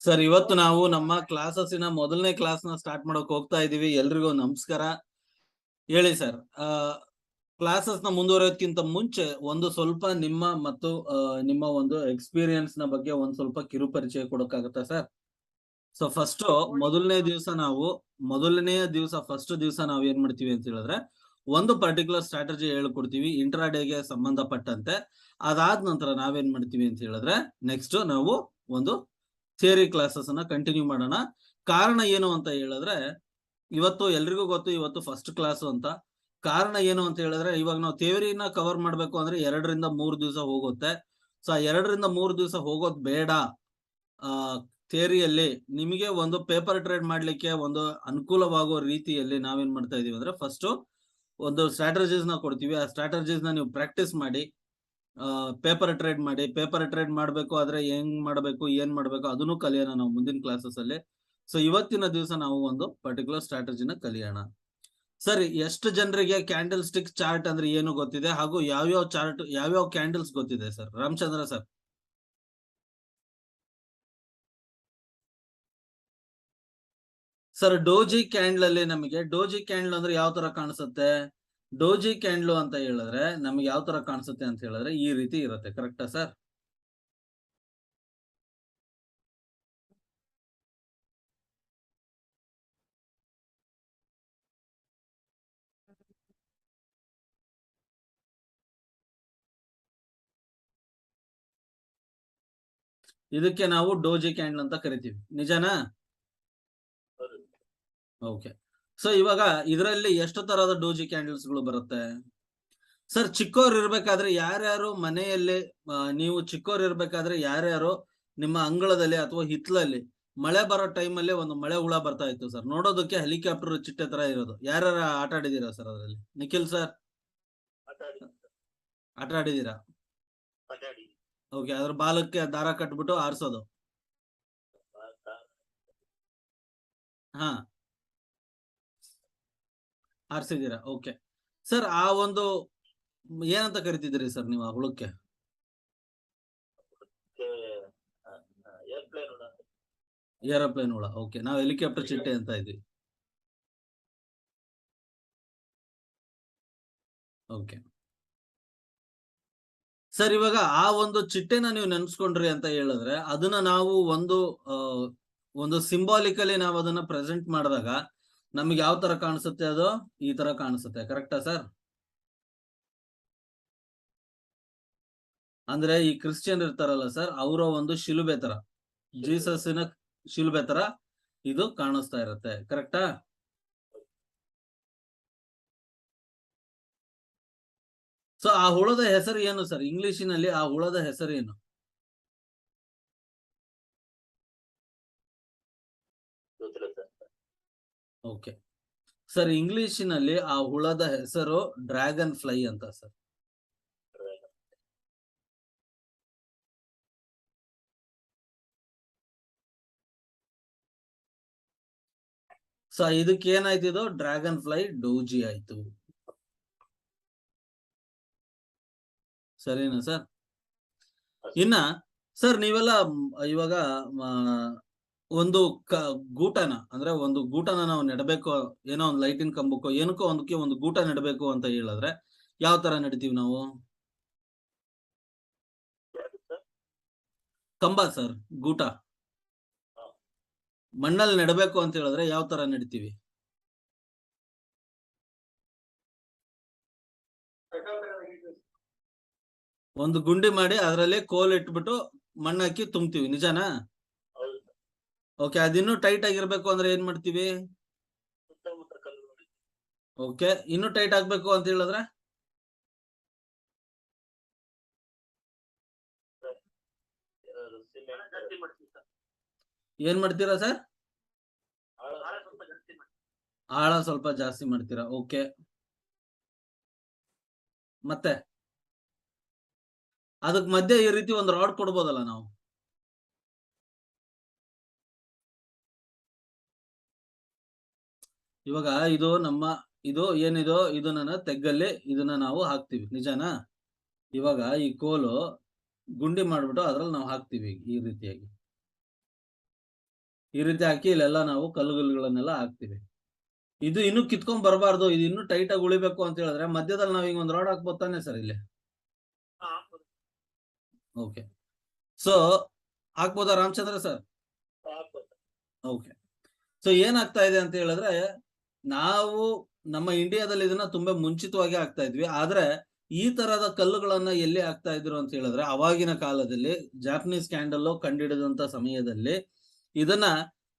Sir, ಇವತ್ತು ನಾವು ನಮ್ಮ ಕ್ಲಾಸಸ್ಸಿನ ಮೊದಲನೇ ಕ್ಲಾಸ್ನ ಸ್ಟಾರ್ಟ್ ಮಾಡಕ್ ಹೋಗ್ತಾ ಇದೀವಿ. ಎಲ್ರಿಗೂ ನಮಸ್ಕಾರ. ಹೇಳಿ ಸರ್. ಕ್ಲಾಸಸ್ನ ಮುಂದುವರಿಯೋದಕ್ಕಿಂತ ಮುಂಚೆ ಒಂದು ಸ್ವಲ್ಪ ನಿಮ್ಮ ಮತ್ತು ನಿಮ್ಮ ಒಂದು ಎಕ್ಸ್ಪೀರಿಯನ್ಸ್ ನ ಬಗ್ಗೆ ಒಂದ್ ಸ್ವಲ್ಪ ಕಿರು ಪರಿಚಯ ಕೊಡೋಕ್ಕಾಗತ್ತಾ ಸರ್? ಸೊ ಫಸ್ಟ್ ಮೊದಲನೆಯ ದಿವಸ ಫಸ್ಟ್ ದಿವಸ ನಾವ್ ಏನ್ ಮಾಡ್ತೀವಿ ಅಂತ ಹೇಳಿದ್ರೆ, ಒಂದು ಪರ್ಟಿಕ್ಯುಲರ್ ಸ್ಟ್ರಾಟಜಿ ಹೇಳ್ಕೊಡ್ತೀವಿ ಇಂಟ್ರಾಡೇಗೆ ಸಂಬಂಧಪಟ್ಟಂತೆ. ಅದಾದ ನಂತರ ನಾವೇನ್ ಮಾಡ್ತೀವಿ ಅಂತ ಹೇಳಿದ್ರೆ, ನೆಕ್ಸ್ಟ್ ನಾವು ಒಂದು ಥಿಯರಿ ಕ್ಲಾಸಸ್ ಅನ್ನ ಕಂಟಿನ್ಯೂ ಮಾಡೋಣ. ಕಾರಣ ಏನು ಅಂತ ಹೇಳಿದ್ರೆ, ಇವತ್ತು ಎಲ್ರಿಗೂ ಗೊತ್ತು ಇವತ್ತು ಫಸ್ಟ್ ಕ್ಲಾಸ್ ಅಂತ. ಕಾರಣ ಏನು ಅಂತ ಹೇಳಿದ್ರೆ, ಇವಾಗ ನಾವು ಥಿಯರಿನ ಕವರ್ ಮಾಡ್ಬೇಕು ಅಂದ್ರೆ 2 ರಿಂದ 3 ದಿವಸ ಹೋಗುತ್ತೆ. ಸೊ 2 ರಿಂದ 3 ದಿವಸ ಹೋಗೋದ್ ಬೇಡ. ಥಿಯರಿಯಲ್ಲಿ ನಿಮಗೆ ಒಂದು ಪೇಪರ್ ಟ್ರೇಡ್ ಮಾಡ್ಲಿಕ್ಕೆ ಒಂದು ಅನುಕೂಲವಾಗುವ ರೀತಿಯಲ್ಲಿ ನಾವೇನ್ ಮಾಡ್ತಾ ಇದೀವಿ ಅಂದ್ರೆ, ಫಸ್ಟ್ ಒಂದು ಸ್ಟ್ರಾಟಜೀಸ್ ನ ಕೊಡ್ತೀವಿ. ಆ ಸ್ಟ್ರಾಟಜೀಸ್ ನ ನೀವು ಪ್ರಾಕ್ಟೀಸ್ ಮಾಡಿ. ಪೇಪರ್ ಟ್ರೇಡ್ ಮಾಡಿ. ಪೇಪರ್ ಟ್ರೇಡ್ ಮಾಡ್ಬೇಕು ಆದ್ರೆ ಹೆಂಗ್ ಮಾಡ್ಬೇಕು, ಏನ್ ಮಾಡ್ಬೇಕು ಅದನ್ನು ಕಲಿಯೋಣ ನಾವು ಮುಂದಿನ ಕ್ಲಾಸಸ್ ಅಲ್ಲಿ. ಸೊ ಇವತ್ತಿನ ದಿವಸ ನಾವು ಒಂದು ಪರ್ಟಿಕ್ಯುಲರ್ ಸ್ಟ್ರಾಟಜಿನ ಕಲಿಯೋಣ. ಸರಿ, ಎಷ್ಟು ಜನರಿಗೆ ಕ್ಯಾಂಡಲ್ ಸ್ಟಿಕ್ ಚಾರ್ಟ್ ಅಂದ್ರೆ ಏನು ಗೊತ್ತಿದೆ, ಹಾಗೂ ಯಾವ್ಯಾವ ಕ್ಯಾಂಡಲ್ಸ್ ಗೊತ್ತಿದೆ sir? Ramachandra sir. Sir, doji candle ಅಲ್ಲಿ ನಮಗೆ ಡೋಜಿ ಕ್ಯಾಂಡಲ್ ಅಂದ್ರೆ ಯಾವ ತರ ಕಾಣಿಸುತ್ತೆ? ಡೋಜಿ ಕ್ಯಾಂಡ್ಲು ಅಂತ ಹೇಳಿದ್ರೆ ನಮ್ಗೆ ಯಾವ ತರ ಕಾಣಿಸುತ್ತೆ ಅಂತ ಹೇಳಿದ್ರೆ ಈ ರೀತಿ ಇರುತ್ತೆ. ಕರೆಕ್ಟಾ ಸರ್? ಇದಕ್ಕೆ ನಾವು ಡೋಜಿ ಕ್ಯಾಂಡಲ್ ಅಂತ ಕರಿತೀವಿ. ನಿಜನಾ? ಓಕೆ. ಸೊ ಇವಾಗ ಇದರಲ್ಲಿ ಎಷ್ಟು ತರಹದ ಡೋಜಿ ಕ್ಯಾಂಡಲ್ಸ್ ಗಳು ಬರುತ್ತೆ ಸರ್? ಚಿಕ್ಕವ್ರು ಇರ್ಬೇಕಾದ್ರೆ ಯಾರ್ಯಾರು ಮನೆಯಲ್ಲಿ, ನೀವು ಚಿಕ್ಕವ್ರು ಇರ್ಬೇಕಾದ್ರೆ ಯಾರ್ಯಾರು ನಿಮ್ಮ ಅಂಗಳದಲ್ಲಿ ಅಥವಾ ಹಿತ್ಲಲ್ಲಿ ಮಳೆ ಬರೋ ಟೈಮಲ್ಲಿ ಒಂದು ಮಳೆ ಹುಳ ಬರ್ತಾ ಇತ್ತು ಸರ್, ನೋಡೋದಕ್ಕೆ ಹೆಲಿಕಾಪ್ಟರ್ ಚಿಟ್ಟೆ ತರ ಇರೋದು. ಯಾರ್ಯಾರ ಆಟ ಆಡಿದೀರಾ ಸರ್ ಅದರಲ್ಲಿ? ನಿಖಿಲ್ ಸರ್, ಆಟ ಆಡಿದೀರಾ? ಓಕೆ. ಅದ್ರ ಬಾಲಕ್ಕೆ ದಾರ ಕಟ್ಬಿಟ್ಟು ಆರಿಸೋದು. ಹಾ, ಆರಿಸಿದೀರಾ? Okay sir. ಆ ಒಂದು ಏನಂತ ಕರಿತಿದ್ದೀರಿ ಸರ್ ನೀವು ಆ ಹುಳಕ್ಕೆ? ಏರೋಪ್ಲೇನ್ ಹುಳ. ಓಕೆ, ನಾವು ಹೆಲಿಕಾಪ್ಟರ್ ಚಿಟ್ಟೆ ಅಂತ ಇದ್ವಿ. ಓಕೆ ಸರ್, ಇವಾಗ ಆ ಒಂದು ಚಿಟ್ಟೆನ ನೀವು ನೆನ್ಸ್ಕೊಂಡ್ರಿ ಅಂತ ಹೇಳಿದ್ರೆ, ಅದನ್ನ ನಾವು ಒಂದು ಸಿಂಬಾಲಿಕಲಿ ನಾವು ಅದನ್ನ ಪ್ರೆಸೆಂಟ್ ಮಾಡಿದಾಗ ನಮ್ಗೆ ಯಾವ ತರ ಕಾಣಿಸುತ್ತೆ? ಅದು ಈ ತರ ಕಾಣಿಸುತ್ತೆ. ಕರೆಕ್ಟಾ ಸರ್? ಅಂದ್ರೆ ಈ ಕ್ರಿಶ್ಚಿಯನ್ ಇರ್ತಾರಲ್ಲ ಸರ್, ಅವರ ಒಂದು ಶಿಲುಬೆ ತರ, ಜೀಸಸ್ಸಿನ ಶಿಲುಬೆ ತರ ಇದು ಕಾಣಿಸ್ತಾ ಇರುತ್ತೆ. ಕರೆಕ್ಟಾ? ಸೊ ಆ ಹುಳದ ಹೆಸರು ಏನು ಸರ್? ಇಂಗ್ಲಿಷಿನಲ್ಲಿ ಆ ಹುಳದ ಹೆಸರು ಏನು? ಓಕೆ ಸರ್, ಇಂಗ್ಲಿಷಿನಲ್ಲಿ ಆ ಹುಳದ ಹೆಸರು ಡ್ರ್ಯಾಗನ್ ಫ್ಲೈ ಅಂತ ಸರ್. ಸೊ ಇದಕ್ಕೆ ಏನಾಯ್ತು? ಇದು ಡ್ರ್ಯಾಗನ್ ಫ್ಲೈ ಡೋಜಿ ಆಯ್ತು. ಸರಿನಾ ಸರ್? ಇನ್ನ ಸರ್, ನೀವೆಲ್ಲ ಇವಾಗ ಒಂದು ಗೂಟನ ಅಂದ್ರೆ ಒಂದು ಗೂಟನ ನಾವು ನೆಡಬೇಕು, ಏನೋ ಒಂದು ಲೈಟಿನ ಕಂಬಕ್ಕೋ ಏನಕ್ಕೋ ಒಂದಕ್ಕೆ ಒಂದು ಗೂಟ ನೆಡಬೇಕು ಅಂತ ಹೇಳಿದ್ರೆ ಯಾವ ತರ ನೆಡ್ತೀವಿ ನಾವು? ಕಂಬ ಸರ್, ಗೂಟ ಮಣ್ಣಲ್ಲಿ ನೆಡಬೇಕು ಅಂತ ಹೇಳಿದ್ರೆ ಯಾವ ತರ ನೆಡ್ತೀವಿ? ಒಂದು ಗುಂಡಿ ಮಾಡಿ ಅದರಲ್ಲಿ ಕೋಲ್ ಇಟ್ಬಿಟ್ಟು ಮಣ್ಣಾಕಿ ತುಂಬ್ತೀವಿ. ನಿಜಾನಾ? ಓಕೆ. ಅದಿನ್ನೂ ಟೈಟ್ ಆಗಿರ್ಬೇಕು ಅಂದ್ರೆ ಏನ್ ಮಾಡ್ತೀವಿ? ಓಕೆ. ಇನ್ನು ಟೈಟ್ ಆಗ್ಬೇಕು ಅಂತ ಹೇಳಿದ್ರೆ ಏನ್ ಮಾಡ್ತೀರಾ ಸರ್? ಆಳ ಸ್ವಲ್ಪ ಜಾಸ್ತಿ ಮಾಡ್ತೀರಾ. ಓಕೆ. ಮತ್ತೆ ಅದಕ್ ಮಧ್ಯೆ ಈ ರೀತಿ ಒಂದು ರಾಡ್ ಕೊಡ್ಬೋದಲ್ಲ ನಾವು? ಇವಾಗ ಇದು ಏನಿದು, ಇದು ನನ್ನ ತೆಗ್ಗಲ್ಲಿ ಇದನ್ನ ನಾವು ಹಾಕ್ತಿವಿ. ನಿಜಾನಾ? ಇವಾಗ ಈ ಕೋಲು ಗುಂಡಿ ಮಾಡ್ಬಿಟ್ಟು ಅದ್ರಲ್ಲಿ ನಾವು ಹಾಕ್ತಿವಿ ಈ ರೀತಿಯಾಗಿ. ಈ ರೀತಿ ಹಾಕಿ ಇಲ್ಲೆಲ್ಲ ನಾವು ಕಲ್ಲುಗಳನ್ನೆಲ್ಲ ಹಾಕ್ತಿವಿ. ಇದು ಇನ್ನು ಕಿತ್ಕೊಂಡ್ ಬರಬಾರ್ದು, ಇದು ಇನ್ನು ಟೈಟ್ ಆಗಿ ಉಳಿಬೇಕು ಅಂತ ಹೇಳಿದ್ರೆ ಮಧ್ಯದಲ್ಲಿ ನಾವ್ ಈಗ ಒಂದ್ ರಾಡ್ ಹಾಕ್ಬೋದು ತಾನೆ ಸರ್ ಇಲ್ಲಿ? ಓಕೆ, ಸೊ ಹಾಕ್ಬೋದಾ ರಾಮಚಂದ್ರ ಸರ್? ಓಕೆ, ಸೊ ಏನಾಗ್ತಾ ಇದೆ ಅಂತ ಹೇಳಿದ್ರೆ ನಾವು ನಮ್ಮ ಇಂಡಿಯಾದಲ್ಲಿ ಇದನ್ನ ತುಂಬಾ ಮುಂಚಿತವಾಗಿ ಆಗ್ತಾ ಇದ್ವಿ. ಆದ್ರೆ ಈ ತರದ ಕಲ್ಲುಗಳನ್ನ ಎಲ್ಲಿ ಆಗ್ತಾ ಇದ್ರು ಅಂತ ಹೇಳಿದ್ರೆ ಅವಾಗಿನ ಕಾಲದಲ್ಲಿ ಜಾಪನೀಸ್ ಕ್ಯಾಂಡಲ್ ಕಂಡಿಡಿದಂತ ಸಮಯದಲ್ಲಿ ಇದನ್ನ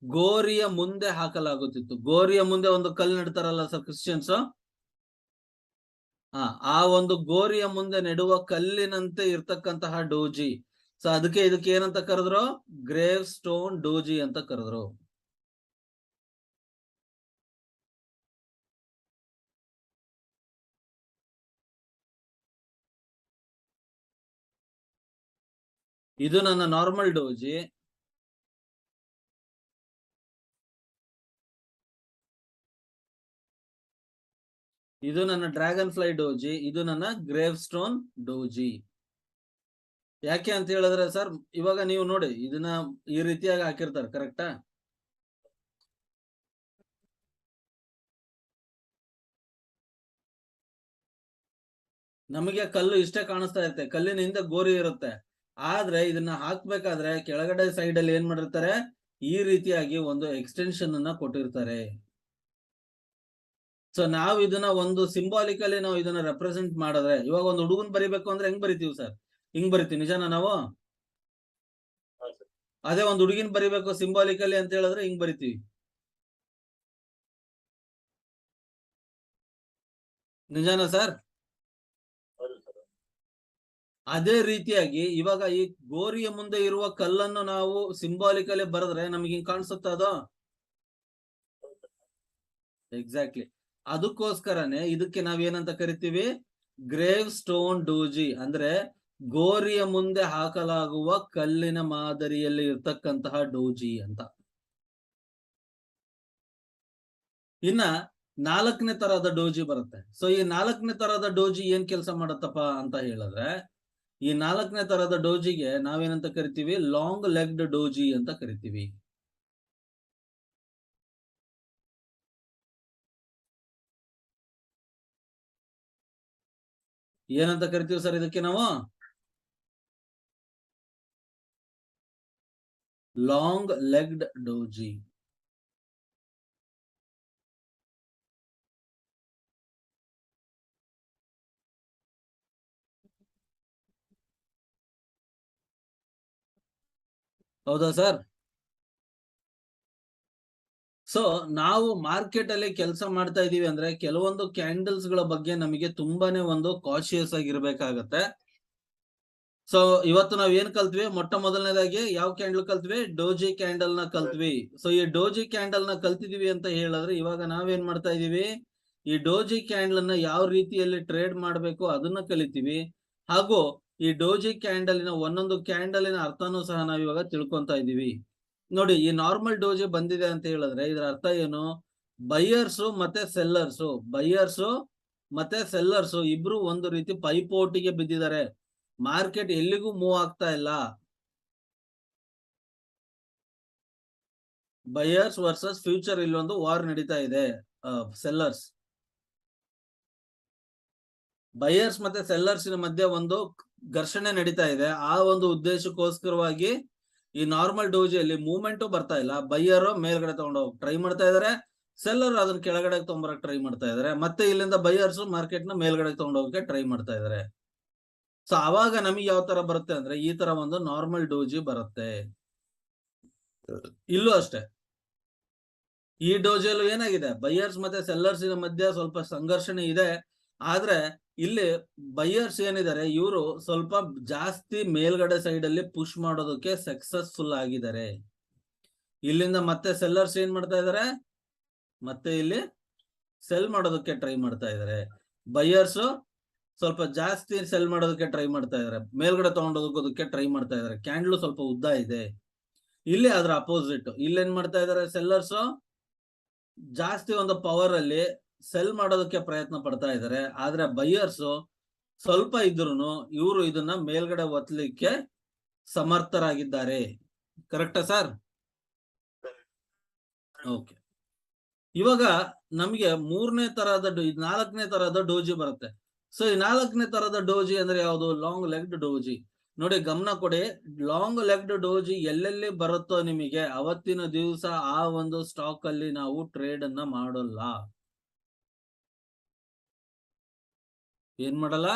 ಗೋರಿಯ ಮುಂದೆ ಹಾಕಲಾಗುತ್ತಿತ್ತು. ಗೋರಿಯ ಮುಂದೆ ಒಂದು ಕಲ್ಲು ನೆಡ್ತಾರಲ್ಲ ಸರ್ ಕ್ರಿಶ್ಚಿಯನ್ಸ್, ಆ ಒಂದು ಗೋರಿಯ ಮುಂದೆ ನೆಡುವ ಕಲ್ಲಿನಂತೆ ಇರ್ತಕ್ಕಂತಹ ಡೋಜಿ. ಸೊ ಅದಕ್ಕೆ ಇದಕ್ಕೆ ಏನಂತ ಕರೆದ್ರು? ಗ್ರೇವ್ ಸ್ಟೋನ್ ಡೋಜಿ ಅಂತ ಕರೆದ್ರು. ಇದು ನನ್ನ ನಾರ್ಮಲ್ ಡೋಜಿ. ಇದು ನನ್ನ ಡ್ರ್ಯಾಗನ್ ಫ್ಲೈ ಡೋಜಿ. ಇದು ನನ್ನ ಗ್ರೇವ್ ಸ್ಟೋನ್ ಡೋಜಿ. ಯಾಕೆ ಅಂತ ಹೇಳಿದ್ರೆ ಸರ್, ಇವಾಗ ನೀವು ನೋಡಿ ಇದನ್ನ ಈ ರೀತಿಯಾಗಿ ಹಾಕಿರ್ತಾರೆ, ಕರೆಕ್ಟಾ? ನಮಗೆ ಕಲ್ಲು ಇಷ್ಟೇ ಕಾಣಿಸ್ತಾ ಇರುತ್ತೆ, ಕಲ್ಲಿನ ಹಿಂದೆ ಗೋರಿ ಇರುತ್ತೆ. ಆದ್ರೆ ಇದನ್ನ ಹಾಕ್ಬೇಕಾದ್ರೆ ಕೆಳಗಡೆ ಸೈಡ್ ಅಲ್ಲಿ ಏನ್ ಮಾಡಿರ್ತಾರೆ, ಈ ರೀತಿಯಾಗಿ ಒಂದು ಎಕ್ಸ್ಟೆನ್ಷನ್ ಅನ್ನ ಕೊಟ್ಟಿರ್ತಾರೆ. ಸೊ ನಾವ್ ಇದನ್ನ ಒಂದು ಸಿಂಬಾಲಿಕಲಿ ನಾವು ಇದನ್ನ ರೆಪ್ರೆಸೆಂಟ್ ಮಾಡಿದ್ರೆ, ಇವಾಗ ಒಂದು ಹುಡುಗನ್ ಬರಿಬೇಕು ಅಂದ್ರೆ ಹೆಂಗ್ ಬರಿತೀವಿ ಸರ್? ಹಿಂಗ್ ಬರಿತೀವಿ, ನಿಜಾನ ನಾವು? ಅದೇ ಒಂದು ಹುಡುಗಿನ ಬರಿಬೇಕು ಸಿಂಬಾಲಿಕಲಿ ಅಂತ ಹೇಳಿದ್ರೆ ಹಿಂಗ್ ಬರಿತೀವಿ, ನಿಜಾನ ಸರ್? ಅದೇ ರೀತಿಯಾಗಿ ಇವಾಗ ಈ ಗೋರಿಯ ಮುಂದೆ ಇರುವ ಕಲ್ಲನ್ನು ನಾವು ಸಿಂಬಾಲಿಕಲಿ ಬರೆದ್ರೆ ನಮಗೆ ಹಿಂಗ್ ಕಾಣಿಸುತ್ತ ಅದು? ಎಕ್ಸಾಕ್ಟ್ಲಿ. ಅದಕ್ಕೋಸ್ಕರನೇ ಇದಕ್ಕೆ ನಾವೇನಂತ ಕರಿತೀವಿ? ಗ್ರೇವ್ ಸ್ಟೋನ್ ಡೋಜಿ, ಅಂದ್ರೆ ಗೋರಿಯ ಮುಂದೆ ಹಾಕಲಾಗುವ ಕಲ್ಲಿನ ಮಾದರಿಯಲ್ಲಿ ಇರ್ತಕ್ಕಂತಹ ಡೋಜಿ ಅಂತ. ಇನ್ನ 4ನೇ ತರಹದ ಡೋಜಿ ಬರುತ್ತೆ. ಸೊ ಈ 4ನೇ ತರಹದ ಡೋಜಿ ಏನ್ ಕೆಲಸ ಮಾಡತ್ತಪ್ಪ ಅಂತ ಹೇಳಿದ್ರೆ, ಈ 4ನೇ ತರಹದ ಡೋಜಿಗೆ ನಾವೇನಂತ ಕರಿತೀವಿ? ಲಾಂಗ್ ಲೆಗ್ಡ್ ಡೋಜಿ ಅಂತ ಕರಿತೀವಿ. ಏನಂತ ಕರಿತೀವಿ ಸರ್ ಇದಕ್ಕೆ ನಾವು? Long legged doji. ಹೌದಾ ಸರ್? ಸೊ ನಾವು ಮಾರ್ಕೆಟ್ ಅಲ್ಲಿ ಕೆಲಸ ಮಾಡ್ತಾ ಇದೀವಿ ಅಂದ್ರೆ ಕೆಲವೊಂದು ಕ್ಯಾಂಡಲ್ಸ್ ಗಳ ಬಗ್ಗೆ ನಮಗೆ ತುಂಬಾನೇ ಒಂದು ಕಾಶಿಯಸ್ ಆಗಿರ್ಬೇಕಾಗತ್ತೆ. ಸೊ ಇವತ್ತು ನಾವ್ ಏನ್ ಕಲ್ತ್ವಿ? ಮೊಟ್ಟ ಮೊದಲನೇದಾಗಿ ಯಾವ ಕ್ಯಾಂಡಲ್ ಕಲ್ತ್ವಿ? ಡೋಜಿ ಕ್ಯಾಂಡಲ್ ನ ಕಲ್ತ್ವಿ. ಸೊ ಈ ಡೋಜಿ ಕ್ಯಾಂಡಲ್ ನ ಕಲ್ತಿದೀವಿ ಅಂತ ಹೇಳಿದ್ರೆ ಇವಾಗ ನಾವೇನ್ ಮಾಡ್ತಾ ಇದೀವಿ? ಈ ಡೋಜಿ ಕ್ಯಾಂಡಲ್ ಅನ್ನ ಯಾವ ರೀತಿಯಲ್ಲಿ ಟ್ರೇಡ್ ಮಾಡ್ಬೇಕು ಅದನ್ನ ಕಲಿತೀವಿ. ಹಾಗೂ ಈ ಡೋಜಿ ಕ್ಯಾಂಡಲಿನ ಒಂದೊಂದು ಕ್ಯಾಂಡಲಿನ ಅರ್ಥನೂ ಸಹ ನಾವ್ ಇವಾಗ ತಿಳ್ಕೊಂತಾ ಇದೀವಿ. ನೋಡಿ, ಈ ನಾರ್ಮಲ್ ಡೋಜಿ ಬಂದಿದೆ ಅಂತ ಹೇಳಿದ್ರೆ ಇದರ ಅರ್ಥ ಏನು? ಬೈಯರ್ಸು ಮತ್ತೆ ಸೆಲ್ಲರ್ಸು ಇಬ್ರು ಒಂದು ರೀತಿ ಪೈಪೋಟಿಗೆ ಬಿದ್ದಿದ್ದಾರೆ. ಮಾರ್ಕೆಟ್ ಎಲ್ಲಿಗೂ ಮೂವ್ ಆಗ್ತಾ ಇಲ್ಲ. ಬೈಯರ್ಸ್ ವರ್ಸಸ್ ಫ್ಯೂಚರ್ ಇಲ್ಲೊಂದು ವಾರ್ ನಡೀತಾ ಇದೆ. ಬೈಯರ್ಸ್ ಮತ್ತೆ ಸೆಲ್ಲರ್ಸಿನ ಮಧ್ಯೆ ಒಂದು ಘರ್ಷಣೆ ನಡೀತಾ ಇದೆ. ಆ ಒಂದು ಉದ್ದೇಶಕ್ಕೋಸ್ಕರವಾಗಿ ಈ ನಾರ್ಮಲ್ ಡೋಜಿಯಲ್ಲಿ ಮೂವ್ಮೆಂಟು ಬರ್ತಾ ಇಲ್ಲ. ಬೈಯರ್ ಮೇಲ್ಗಡೆ ತಗೊಂಡೋಗಿ ಟ್ರೈ ಮಾಡ್ತಾ ಇದಾರೆ, ಸೆಲ್ಲರ್ ಅದನ್ನ ಕೆಳಗಡೆ ತಗೊಂಬರಕ್ ಟ್ರೈ ಮಾಡ್ತಾ ಇದಾರೆ. ಮತ್ತೆ ಇಲ್ಲಿಂದ ಬೈಯರ್ಸ್ ಮಾರ್ಕೆಟ್ ನ ಮೇಲ್ಗಡೆ ತಗೊಂಡೋಗಕ್ಕೆ ಟ್ರೈ ಮಾಡ್ತಾ ಇದಾರೆ. ಸೊ ಅವಾಗ ನಮಗೆ ಯಾವ ತರ ಬರುತ್ತೆ ಅಂದ್ರೆ ಈ ತರ ಒಂದು ನಾರ್ಮಲ್ ಡೋಜಿ ಬರುತ್ತೆ. ಇಲ್ಲೂ ಅಷ್ಟೇ, ಈ ಡೋಜಿಯಲ್ಲೂ ಏನಾಗಿದೆ? ಬೈಯರ್ಸ್ ಮತ್ತೆ ಸೆಲ್ಲರ್ಸಿನ ಮಧ್ಯೆ ಸ್ವಲ್ಪ ಸಂಘರ್ಷಣೆ ಇದೆ. ಆದ್ರೆ ಇಲ್ಲಿ ಬೈಯರ್ಸ್ ಏನಿದ್ದಾರೆ ಇವರು ಸ್ವಲ್ಪ ಜಾಸ್ತಿ ಮೇಲ್ಗಡೆ ಸೈಡ್ ಅಲ್ಲಿ ಪುಷ್ ಮಾಡೋದಕ್ಕೆ ಸಕ್ಸಸ್ಫುಲ್ ಆಗಿದ್ದಾರೆ. ಇಲ್ಲಿಂದ ಮತ್ತೆ ಸೆಲ್ಲರ್ಸ್ ಏನ್ ಮಾಡ್ತಾ ಇದಾರೆ? ಮತ್ತೆ ಇಲ್ಲಿ ಸೆಲ್ ಮಾಡೋದಕ್ಕೆ ಟ್ರೈ ಮಾಡ್ತಾ ಇದಾರೆ. ಬೈಯರ್ಸ್ ಸ್ವಲ್ಪ ಜಾಸ್ತಿ ಸೆಲ್ ಮಾಡೋದಕ್ಕೆ ಟ್ರೈ ಮಾಡ್ತಾ ಇದಾರೆ, ಮೇಲ್ಗಡೆ ತಗೊಂಡೋಗೋದಕ್ಕೆ ಟ್ರೈ ಮಾಡ್ತಾ ಇದಾರೆ. ಕ್ಯಾಂಡಲ್ ಸ್ವಲ್ಪ ಉದ್ದ ಇದೆ. ಇಲ್ಲಿ ಅದ್ರ ಅಪೋಸಿಟ್, ಇಲ್ಲಿ ಏನ್ ಮಾಡ್ತಾ ಇದಾರೆ? ಸೆಲ್ಲರ್ಸ್ ಜಾಸ್ತಿ ಒಂದು ಪವರ್ ಅಲ್ಲಿ ಸೆಲ್ ಮಾಡೋದಕ್ಕೆ ಪ್ರಯತ್ನ ಪಡ್ತಾ ಇದ್ದಾರೆ. ಆದ್ರೆ ಬೈಯರ್ಸ್ ಸ್ವಲ್ಪ ಇದ್ರುನು ಇವರು ಇದನ್ನ ಮೇಲ್ಗಡೆ ಒತ್ತಲಿಕ್ಕೆ ಸಮರ್ಥರಾಗಿದ್ದಾರೆ. ಕರೆಕ್ಟಾ ಸರ್? ಓಕೆ, ಇವಾಗ ನಮಗೆ ಮೂರನೇ ತರಹದ ನಾಲ್ಕನೇ ತರಹದ ಡೋಜಿ ಬರುತ್ತೆ. ಸೊ ಈ ನಾಲ್ಕನೇ ತರಹದ ಡೋಜಿ ಅಂದ್ರೆ ಯಾವುದು? Long legged doji. ನೋಡಿ, ಗಮನ ಕೊಡಿ. ಲಾಂಗ್ ಲೆಗ್ಡ್ ಡೋಜಿ ಎಲ್ಲೆಲ್ಲಿ ಬರುತ್ತೋ ನಿಮಗೆ ಅವತ್ತಿನ ದಿವಸ ಆ ಒಂದು ಸ್ಟಾಕ್ ಅಲ್ಲಿ ನಾವು ಟ್ರೇಡ್ ಅನ್ನ ಮಾಡಲ್ಲ. ಏನ್ ಮಾಡಲ್ಲ?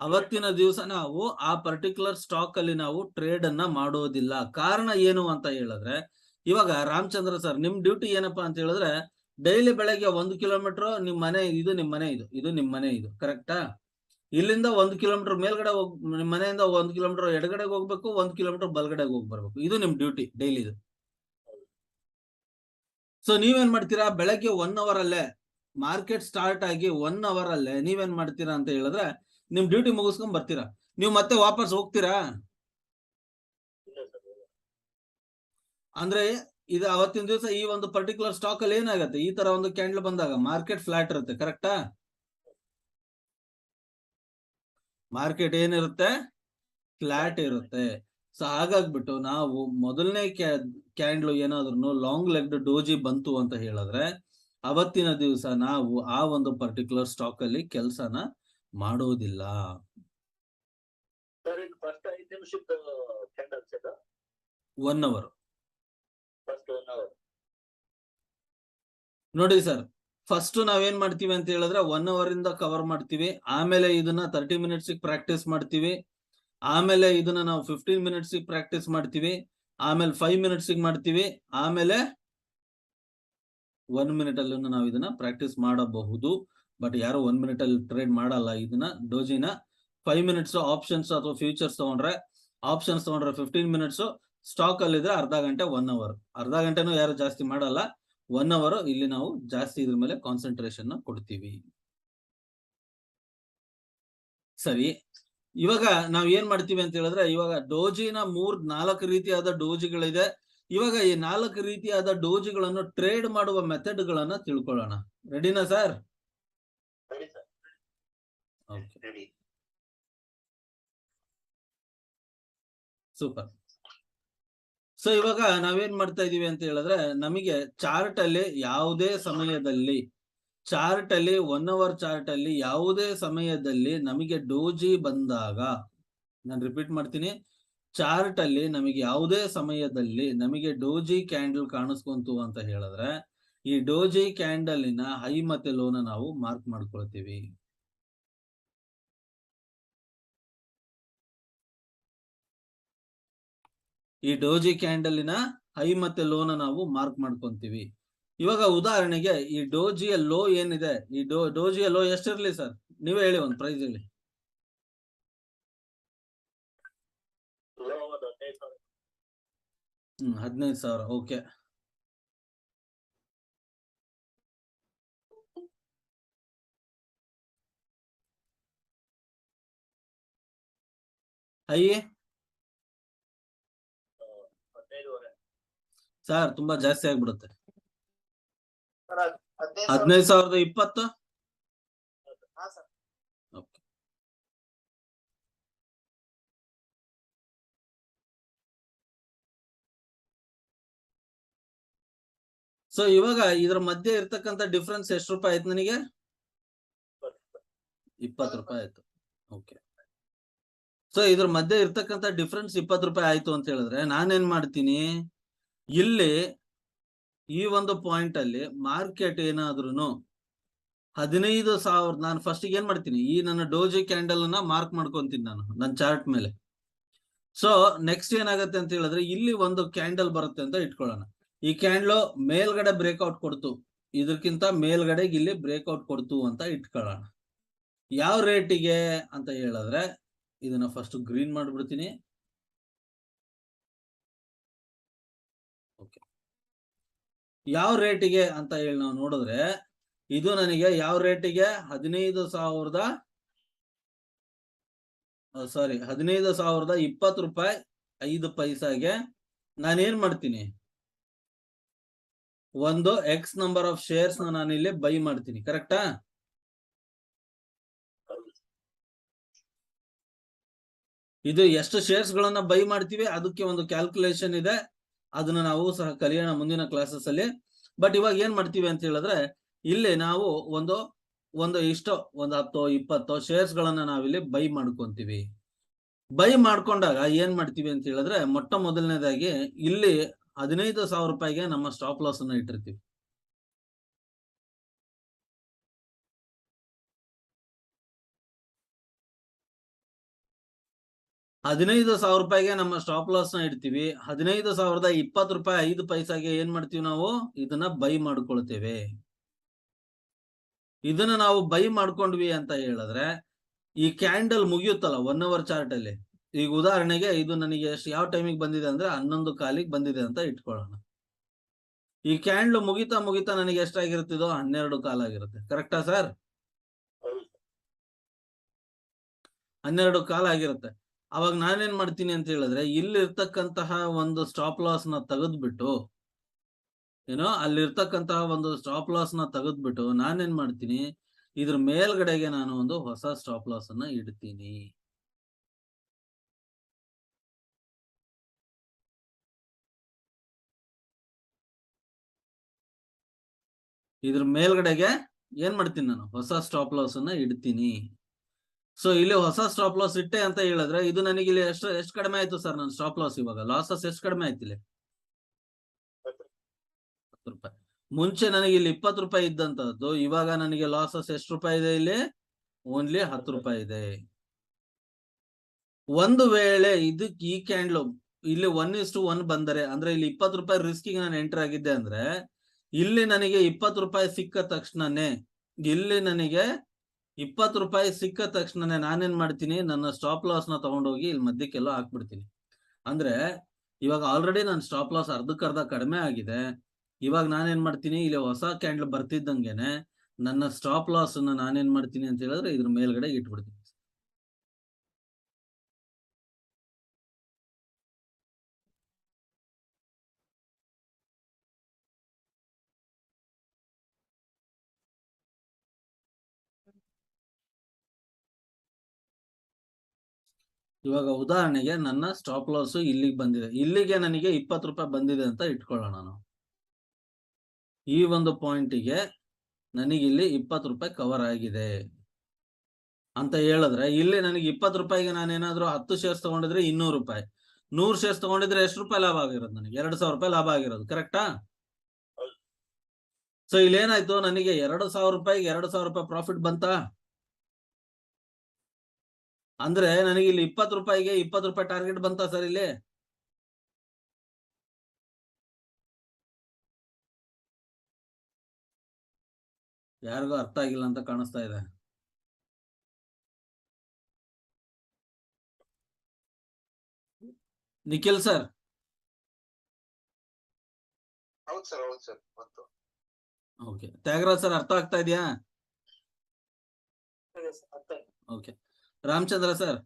ಅವತ್ತಿನ ದಿವಸ ನಾವು ಆ ಪರ್ಟಿಕ್ಯುಲರ್ ಸ್ಟಾಕ್ ಅಲ್ಲಿ ನಾವು ಟ್ರೇಡ್ ಅನ್ನ ಮಾಡೋದಿಲ್ಲ. ಕಾರಣ ಏನು ಅಂತ ಹೇಳಿದ್ರೆ, ಇವಾಗ ರಾಮಚಂದ್ರ ಸರ್, ನಿಮ್ ಡ್ಯೂಟಿ ಏನಪ್ಪಾ ಅಂತ ಹೇಳಿದ್ರೆ, ಡೈಲಿ ಬೆಳಗ್ಗೆ 1 ಕಿಲೋಮೀಟರ್ ನಿಮ್ ಮನೆ ಇದು, ನಿಮ್ ಮನೆ ಇದು ನಿಮ್ ಮನೆ ಇದು, ಕರೆಕ್ಟಾ? ಇಲ್ಲಿಂದ 1 ಕಿಲೋಮೀಟರ್ ಮೇಲ್ಗಡೆ ನಿಮ್ ಮನೆಯಿಂದ 1 ಕಿಲೋಮೀಟರ್ ಎಡಗಡೆಗೆ ಹೋಗ್ಬೇಕು, 1 ಕಿಲೋಮೀಟರ್ ಬಲ್ಗಡೆಗೆ ಹೋಗಿ ಬರ್ಬೇಕು. ಇದು ನಿಮ್ ಡ್ಯೂಟಿ ಡೈಲಿ ಇದು. ಸೊ ನೀವೇನ್ ಮಾಡ್ತೀರಾ? ಬೆಳಗ್ಗೆ 1 ಅವರ್ ಅಲ್ಲೇ ಮಾರ್ಕೆಟ್ ಸ್ಟಾರ್ಟ್ ಆಗಿ 1 ಅವರ್ ಅಲ್ಲೇ ನೀವೇನ್ ಮಾಡ್ತೀರಾ ಅಂತ ಹೇಳಿದ್ರೆ, ನಿಮ್ ಡ್ಯೂಟಿ ಮುಗಿಸ್ಕೊಂಡ್ ಬರ್ತೀರಾ. ನೀವು ಮತ್ತೆ ವಾಪಸ್ ಹೋಗ್ತೀರಾ? ಅಂದ್ರೆ ಇದು ಅವತ್ತಿನ ದಿವಸ ಈ ಒಂದು ಪರ್ಟಿಕ್ಯುಲರ್ ಸ್ಟಾಕ್ ಅಲ್ಲಿ ಏನಾಗುತ್ತೆ, ಈ ತರ ಒಂದು ಕ್ಯಾಂಡಲ್ ಬಂದಾಗ ಮಾರ್ಕೆಟ್ ಫ್ಲಾಟ್ ಇರುತ್ತೆ, ಕರೆಕ್ಟಾ? ಮಾರ್ಕೆಟ್ ಏನಿರುತ್ತೆ? ಫ್ಲಾಟ್ ಇರುತ್ತೆ. ಸೊ ಹಾಗಾಗ್ಬಿಟ್ಟು ನಾವು ಮೊದಲನೇ ಕ್ಯಾಂಡಲ್ ಏನಾದ್ರು ಲಾಂಗ್ ಲೆಗ್ಡ್ ಡೋಜಿ ಬಂತು ಅಂತ ಹೇಳಿದ್ರೆ, ಅವತ್ತಿನ ದಿವಸ ನಾವು ಆ ಒಂದು ಪರ್ಟಿಕ್ಯುಲರ್ ಸ್ಟಾಕ್ ಅಲ್ಲಿ ಕೆಲಸನ ಮಾಡೋದಿಲ್ಲ. 1 ಅವರ್. ನೋಡಿ ಸರ್, ಫಸ್ಟ್ ನಾವೇನ್ ಮಾಡ್ತೀವಿ ಅಂತ ಹೇಳಿದ್ರೆ 1 ಅವರ್ ಇಂದ ಕವರ್ ಮಾಡ್ತೀವಿ. ಆಮೇಲೆ ಇದನ್ನ 30 ಮಿನಿಟ್ಸ್ ಪ್ರಾಕ್ಟೀಸ್ ಮಾಡ್ತೀವಿ. ಆಮೇಲೆ ಇದನ್ನ ನಾವು 15 ಮಿನಿಟ್ಸ್ ಪ್ರಾಕ್ಟೀಸ್ ಮಾಡ್ತೀವಿ. ಆಮೇಲೆ 5 ಮಿನಿಟ್ಸ್ ಮಾಡ್ತೀವಿ. ಆಮೇಲೆ 1 ಮಿನಿಟ್ ಅಲ್ಲೂ ನಾವು ಇದನ್ನ ಪ್ರಾಕ್ಟೀಸ್ ಮಾಡಬಹುದು. ಬಟ್ ಯಾರು 1 ಮಿನಿಟ್ ಅಲ್ಲಿ ಟ್ರೇಡ್ ಮಾಡಲ್ಲ ಇದನ್ನ ಡೋಜಿನ. 5 ಮಿನಿಟ್ಸ್ ಆಪ್ಷನ್ಸ್ ಅಥವಾ ಫ್ಯೂಚರ್ಸ್ ತಗೊಂಡ್ರೆ, ಆಪ್ಷನ್ಸ್ ತಗೊಂಡ್ರೆ 15 ಮಿನಿಟ್ಸ್, ಸ್ಟಾಕ್ ಅಲ್ಲಿ ಇದ್ರೆ ಅರ್ಧ ಗಂಟೆ 1 ಅವರ್. ಅರ್ಧ ಗಂಟೆನೂ ಯಾರು ಜಾಸ್ತಿ ಮಾಡಲ್ಲ. 1 ಅವರ್ ಇಲ್ಲಿ ನಾವು ಜಾಸ್ತಿ ಇದ್ರ ಮೇಲೆ ಕಾನ್ಸಂಟ್ರೇಷನ್ ಕೊಡ್ತೀವಿ. ಸರಿ, ಇವಾಗ ನಾವ್ ಏನ್ ಮಾಡ್ತೀವಿ ಅಂತ ಹೇಳಿದ್ರೆ, ಇವಾಗ ಡೋಜಿನ 4 ರೀತಿಯಾದ ಡೋಜಿಗಳಿದೆ. ಇವಾಗ ಈ 4 ರೀತಿಯಾದ ಡೋಜಿಗಳನ್ನು ಟ್ರೇಡ್ ಮಾಡುವ ಮೆಥಡ್ ಗಳನ್ನ ತಿಳ್ಕೊಳ್ಳೋಣ. ರೆಡಿನಾ ಸರ್? ಸೂಪರ್. ಸೊ ಇವಾಗ ನಾವೇನ್ ಮಾಡ್ತಾ ಇದೀವಿ ಅಂತ ಹೇಳಿದ್ರೆ, ನಮಗೆ ಚಾರ್ಟ್ ಅಲ್ಲಿ ಯಾವುದೇ ಸಮಯದಲ್ಲಿ, ಚಾರ್ಟ್ ಅಲ್ಲಿ 1 ಅವರ್ ಚಾರ್ಟ್ ಅಲ್ಲಿ ಯಾವುದೇ ಸಮಯದಲ್ಲಿ ನಮಗೆ ಡೋಜಿ ಬಂದಾಗ, ನಾನು ರಿಪೀಟ್ ಮಾಡ್ತೀನಿ, ಚಾರ್ಟ್ ಅಲ್ಲಿ ನಮಗೆ ಯಾವುದೇ ಸಮಯದಲ್ಲಿ ನಮಗೆ ಡೋಜಿ ಕ್ಯಾಂಡಲ್ ಕಾಣಿಸ್ಕೊಂತು ಅಂತ ಹೇಳಿದ್ರೆ, ಈ ಡೋಜಿ ಕ್ಯಾಂಡಲಿನ ಹೈ ಮತ್ತೆ ಲೋನ ನಾವು ಮಾರ್ಕ್ ಮಾಡ್ಕೊಳ್ತೀವಿ. ಈ ಡೋಜಿ ಕ್ಯಾಂಡಲಿನ ಹೈ ಮತ್ತೆ ಲೋನ ನಾವು ಮಾರ್ಕ್ ಮಾಡ್ಕೊಂತೀವಿ. ಇವಾಗ ಉದಾಹರಣೆಗೆ ಈ ಡೋಜಿಯ ಲೋ ಏನಿದೆ, ಈ ಡೋಜಿಯ ಲೋ ಎಷ್ಟಿರ್ಲಿ ಸರ್? ನೀವೇ ಹೇಳಿ, ಒಂದು ಪ್ರೈಸ್ ಹೇಳಿ. 15,000. ಓಕೆ. ಹೈ ಸರ್ ತುಂಬಾ ಜಾಸ್ತಿ ಆಗ್ಬಿಡುತ್ತೆ. 15,020. ಸೊ ಇವಾಗ ಇದ್ರ ಮಧ್ಯೆ ಇರ್ತಕ್ಕಂಥ ಡಿಫ್ರೆನ್ಸ್ ಎಷ್ಟು ರೂಪಾಯಿ ಆಯ್ತು ನನಗೆ? 20 ರೂಪಾಯಿ ಆಯ್ತು. ಓಕೆ. ಸೊ ಇದ್ರ ಮಧ್ಯೆ ಇರ್ತಕ್ಕಂಥ ಡಿಫ್ರೆನ್ಸ್ 20 ರೂಪಾಯಿ ಆಯ್ತು ಅಂತ ಹೇಳಿದ್ರೆ, ನಾನೇನ್ ಮಾಡ್ತೀನಿ, ಇಲ್ಲಿ ಈ ಒಂದು ಪಾಯಿಂಟ್ ಅಲ್ಲಿ ಮಾರ್ಕೆಟ್ ಏನಾದ್ರೂ 15,000, ನಾನು ಫಸ್ಟ್ ಏನ್ ಮಾಡ್ತೀನಿ, ಈ ನನ್ನ ಡೋಜಿ ಕ್ಯಾಂಡಲ್ ಅನ್ನ ಮಾರ್ಕ್ ಮಾಡ್ಕೊಂತೀನಿ ನಾನು ನನ್ನ ಚಾರ್ಟ್ ಮೇಲೆ. ಸೊ ನೆಕ್ಸ್ಟ್ ಏನಾಗುತ್ತೆ ಅಂತ ಹೇಳಿದ್ರೆ, ಇಲ್ಲಿ ಒಂದು ಕ್ಯಾಂಡಲ್ ಬರುತ್ತೆ ಅಂತ ಇಟ್ಕೊಳ್ಳೋಣ. ಈ ಕ್ಯಾಂಡಲ್ ಮೇಲ್ಗಡೆ ಬ್ರೇಕ್ಔಟ್ ಕೊಡ್ತು, ಇದಕ್ಕಿಂತ ಮೇಲ್ಗಡೆ ಇಲ್ಲಿ ಬ್ರೇಕ್ಔಟ್ ಕೊಡ್ತು ಅಂತ ಇಟ್ಕೊಳ್ಳೋಣ. ಯಾವ ರೇಟಿಗೆ ಅಂತ ಹೇಳಿದ್ರೆ, ಇದನ್ನ ಫಸ್ಟ್ ಗ್ರೀನ್ ಮಾಡ್ಬಿಡ್ತೀನಿ. ಓಕೆ. ಯಾವ ರೇಟಿಗೆ ಅಂತ ಹೇಳಿ ನಾವು ನೋಡಿದ್ರೆ, ಇದು ನನಗೆ ಯಾವ ರೇಟಿಗೆ? 15,020 ರೂಪಾಯಿ 5 ಪೈಸಾಗೆ ನಾನೇನ್ ಮಾಡ್ತೀನಿ, ಒಂದು ಎಕ್ಸ್ ನಂಬರ್ ಆಫ್ ಶೇರ್ಸ್ ನಾನು ಇಲ್ಲಿ ಬೈ ಮಾಡ್ತೀನಿ, ಕರೆಕ್ಟಾ? ಇದು ಎಷ್ಟು ಶೇರ್ಸ್ ಗಳನ್ನ ಬೈ ಮಾಡ್ತೀವಿ ಅದಕ್ಕೆ ಒಂದು ಕ್ಯಾಲ್ಕುಲೇಷನ್ ಇದೆ. ಅದನ್ನ ನಾವು ಸಹ ಕಲಿಯೋಣ ಮುಂದಿನ ಕ್ಲಾಸಸ್ ಅಲ್ಲಿ. ಬಟ್ ಇವಾಗ ಏನ್ ಮಾಡ್ತೀವಿ ಅಂತ ಹೇಳಿದ್ರೆ, ಇಲ್ಲಿ ನಾವು ಒಂದು ಒಂದು 10 20 ಶೇರ್ಸ್ ಗಳನ್ನ ನಾವಿಲ್ಲಿ ಬೈ ಮಾಡ್ಕೊಂತೀವಿ. ಬೈ ಮಾಡ್ಕೊಂಡಾಗ ಏನ್ ಮಾಡ್ತೀವಿ ಅಂತ ಹೇಳಿದ್ರೆ, ಮೊಟ್ಟ ಮೊದಲನೇದಾಗಿ ಇಲ್ಲಿ 15,000 ರೂಪಾಯಿಗೆ ನಮ್ಮ ಸ್ಟಾಪ್ ಲಾಸ್ ಅನ್ನ ಇಟ್ಟಿರ್ತೀವಿ. ₹15,000 ನಮ್ಮ ಸ್ಟಾಪ್ ಲಾಸ್ ನ ಇಡ್ತೀವಿ. 15,020 ರೂಪಾಯಿ 5 ಪೈಸಾಗೆ ಏನ್ ಮಾಡ್ತೀವಿ ನಾವು ಇದನ್ನ ಬೈ ಮಾಡ್ಕೊಳ್ತೇವೆ. ಇದನ್ನ ನಾವು ಬೈ ಮಾಡ್ಕೊಂಡ್ವಿ ಅಂತ ಹೇಳಿದ್ರೆ, ಈ ಕ್ಯಾಂಡಲ್ ಮುಗಿಯುತ್ತಲ್ಲ 1 ಅವರ್ ಚಾರ್ಟ್ ಅಲ್ಲಿ, ಈಗ ಉದಾಹರಣೆಗೆ ಇದು ನನಗೆ ಯಾವ ಟೈಮಿಗೆ ಬಂದಿದೆ ಅಂದ್ರೆ 11 ಕಾಲಿಗೆ ಬಂದಿದೆ ಅಂತ ಇಟ್ಕೊಳ್ಳೋಣ. ಈ ಕ್ಯಾಂಡಲ್ ಮುಗಿತಾ ಮುಗಿತಾ ನನಗೆ ಎಷ್ಟಾಗಿರುತ್ತಿದೋ 12 ಕಾಲ್ ಆಗಿರುತ್ತೆ. ಕರೆಕ್ಟಾ ಸರ್? 12 ಕಾಲ್ ಆಗಿರುತ್ತೆ. ಅವಾಗ ನಾನೇನ್ ಮಾಡ್ತೀನಿ ಅಂತ ಹೇಳಿದ್ರೆ, ಇಲ್ಲಿ ಇರ್ತಕ್ಕಂತಹ ಒಂದು ಸ್ಟಾಪ್ ಲಾಸ್ ನ ತೆಗೆದ್ಬಿಟ್ಟು, ಅಲ್ಲಿರ್ತಕ್ಕಂತಹ ಒಂದು ಸ್ಟಾಪ್ ಲಾಸ್ ನ ತೆಗೆದ್ಬಿಟ್ಟು ನಾನೇನ್ ಮಾಡ್ತೀನಿ, ಇದ್ರ ಮೇಲ್ಗಡೆಗೆ ನಾನು ಒಂದು ಹೊಸ ಸ್ಟಾಪ್ ಲಾಸ್ ಅನ್ನ ಇಡ್ತೀನಿ. ಇದ್ರ ಮೇಲ್ಗಡೆಗೆ ಏನ್ ಮಾಡ್ತೀನಿ, ನಾನು ಹೊಸ ಸ್ಟಾಪ್ ಲಾಸ್ ಅನ್ನ ಇಡ್ತೀನಿ. ಸೊ ಇಲ್ಲಿ ಹೊಸ ಸ್ಟಾಪ್ ಲಾಸ್ ಇಟ್ಟೆ ಅಂತ ಹೇಳಿದ್ರೆ, ಇದು ನನಗೆ ಇಲ್ಲಿ ಎಷ್ಟು ಕಡಿಮೆ ಆಯ್ತು ಸರ್ ನನ್ನ ಸ್ಟಾಪ್ ಲಾಸ್? ಇವಾಗ ಲಾಸಸ್ ಎಷ್ಟು ಕಡಿಮೆ ಆಯ್ತು ಇಲ್ಲಿ? 10 ರೂಪಾಯಿ. ಮುಂಚೆ ನನಗೆ ಇಲ್ಲಿ 20 ರೂಪಾಯಿ ಇದ್ದಂತದ್ದು, ಇವಾಗ ನನಗೆ ಲಾಸಸ್ ಎಷ್ಟು ರೂಪಾಯಿ ಇದೆ ಇಲ್ಲಿ? ಓನ್ಲಿ 10 ರೂಪಾಯಿ ಇದೆ. ಒಂದು ವೇಳೆ ಇದಕ್ಕೆ ಈ ಕ್ಯಾಂಡ್ಲು ಇಲ್ಲಿ 1:1 ಬಂದರೆ, ಅಂದ್ರೆ ಇಲ್ಲಿ 20 ರೂಪಾಯಿ ರಿಸ್ಕಿಗೆ ನಾನು ಎಂಟರ್ ಆಗಿದ್ದೆ ಅಂದ್ರೆ, ಇಲ್ಲಿ ನನಗೆ 20 ರೂಪಾಯಿ ಸಿಕ್ಕ ತಕ್ಷಣನೇ, ಇಲ್ಲಿ ನನಗೆ 20 ರೂಪಾಯಿ ಸಿಕ್ಕ ತಕ್ಷಣನೇ ನಾನೇನ್ ಮಾಡ್ತೀನಿ, ನನ್ನ ಸ್ಟಾಪ್ ಲಾಸ್ ನ ತಗೊಂಡೋಗಿ ಇಲ್ಲಿ ಮಧ್ಯಕ್ಕೆಲ್ಲ ಹಾಕ್ಬಿಡ್ತೀನಿ. ಅಂದ್ರೆ ಇವಾಗ ಆಲ್ರೆಡಿ ನನ್ನ ಸ್ಟಾಪ್ ಲಾಸ್ ಅರ್ಧಕ್ಕರ್ಧ ಕಡಿಮೆ ಆಗಿದೆ. ಇವಾಗ ನಾನೇನ್ ಮಾಡ್ತೀನಿ, ಇಲ್ಲಿ ಹೊಸ ಕ್ಯಾಂಡಲ್ ಬರ್ತಿದ್ದಂಗೆನೆ ನನ್ನ ಸ್ಟಾಪ್ ಲಾಸ್ ಅನ್ನ ನಾನೇನ್ ಮಾಡ್ತೀನಿ ಅಂತ ಹೇಳಿದ್ರೆ ಇದ್ರ ಮೇಲ್ಗಡೆ ಇಟ್ಬಿಡ್ತೀನಿ. ಇವಾಗ ಉದಾಹರಣೆಗೆ ನನ್ನ ಸ್ಟಾಪ್ ಲಾಸ್ ಇಲ್ಲಿಗೆ ಬಂದಿದೆ, ಇಲ್ಲಿಗೆ ನನಗೆ 20 ರೂಪಾಯಿ ಬಂದಿದೆ ಅಂತ ಇಟ್ಕೊಳ್ಳೋಣ. ನಾನು ಈ ಒಂದು ಪಾಯಿಂಟಿಗೆ ನನಗೆ ಇಲ್ಲಿ 20 ರೂಪಾಯಿ ಕವರ್ ಆಗಿದೆ ಅಂತ ಹೇಳಿದ್ರೆ, ಇಲ್ಲಿ ನನಗೆ 20 ರೂಪಾಯಿಗೆ ನಾನೇನಾದ್ರೂ 10 ಶೇರ್ಸ್ ತಗೊಂಡಿದ್ರೆ 200 ರೂಪಾಯಿ, 100 ಶೇರ್ಸ್ ತಗೊಂಡಿದ್ರೆ ಎಷ್ಟು ರೂಪಾಯಿ ಲಾಭ ಆಗಿರೋದು? ನನಗೆ 2,000 ರೂಪಾಯಿ ಲಾಭ ಆಗಿರೋದು. ಕರೆಕ್ಟಾ? ಸೊ ಇಲ್ಲಿ ಏನಾಯ್ತು, ನನಗೆ 2,000 ರೂಪಾಯಿಗೆ 2,000 ರೂಪಾಯಿ ಪ್ರಾಫಿಟ್ ಬಂತಾ? ಅಂದ್ರೆ ನನಗೆ ಇಲ್ಲಿ 20 ರೂಪಾಯಿಗೆ 20 ರೂಪಾಯಿ ಟಾರ್ಗೆಟ್ ಬಂತಾ ಸರ್? ಇಲ್ಲಿ ಯಾರಿಗೂ ಅರ್ಥ ಆಗಿಲ್ಲ ಅಂತ ಕಾಣಿಸ್ತಾ ಇದೆ. ನಿಖಿಲ್ ಸರ್? ಹೌದು ಸರ್, ಹೌದು ಸರ್. ಓಕೆ. ತ್ಯಾಗರಾಜ್ ಸರ್ ಅರ್ಥ ಆಗ್ತಾ ಇದೆಯಾ? ಓಕೆ. ರಾಮಚಂದ್ರ ಸರ್,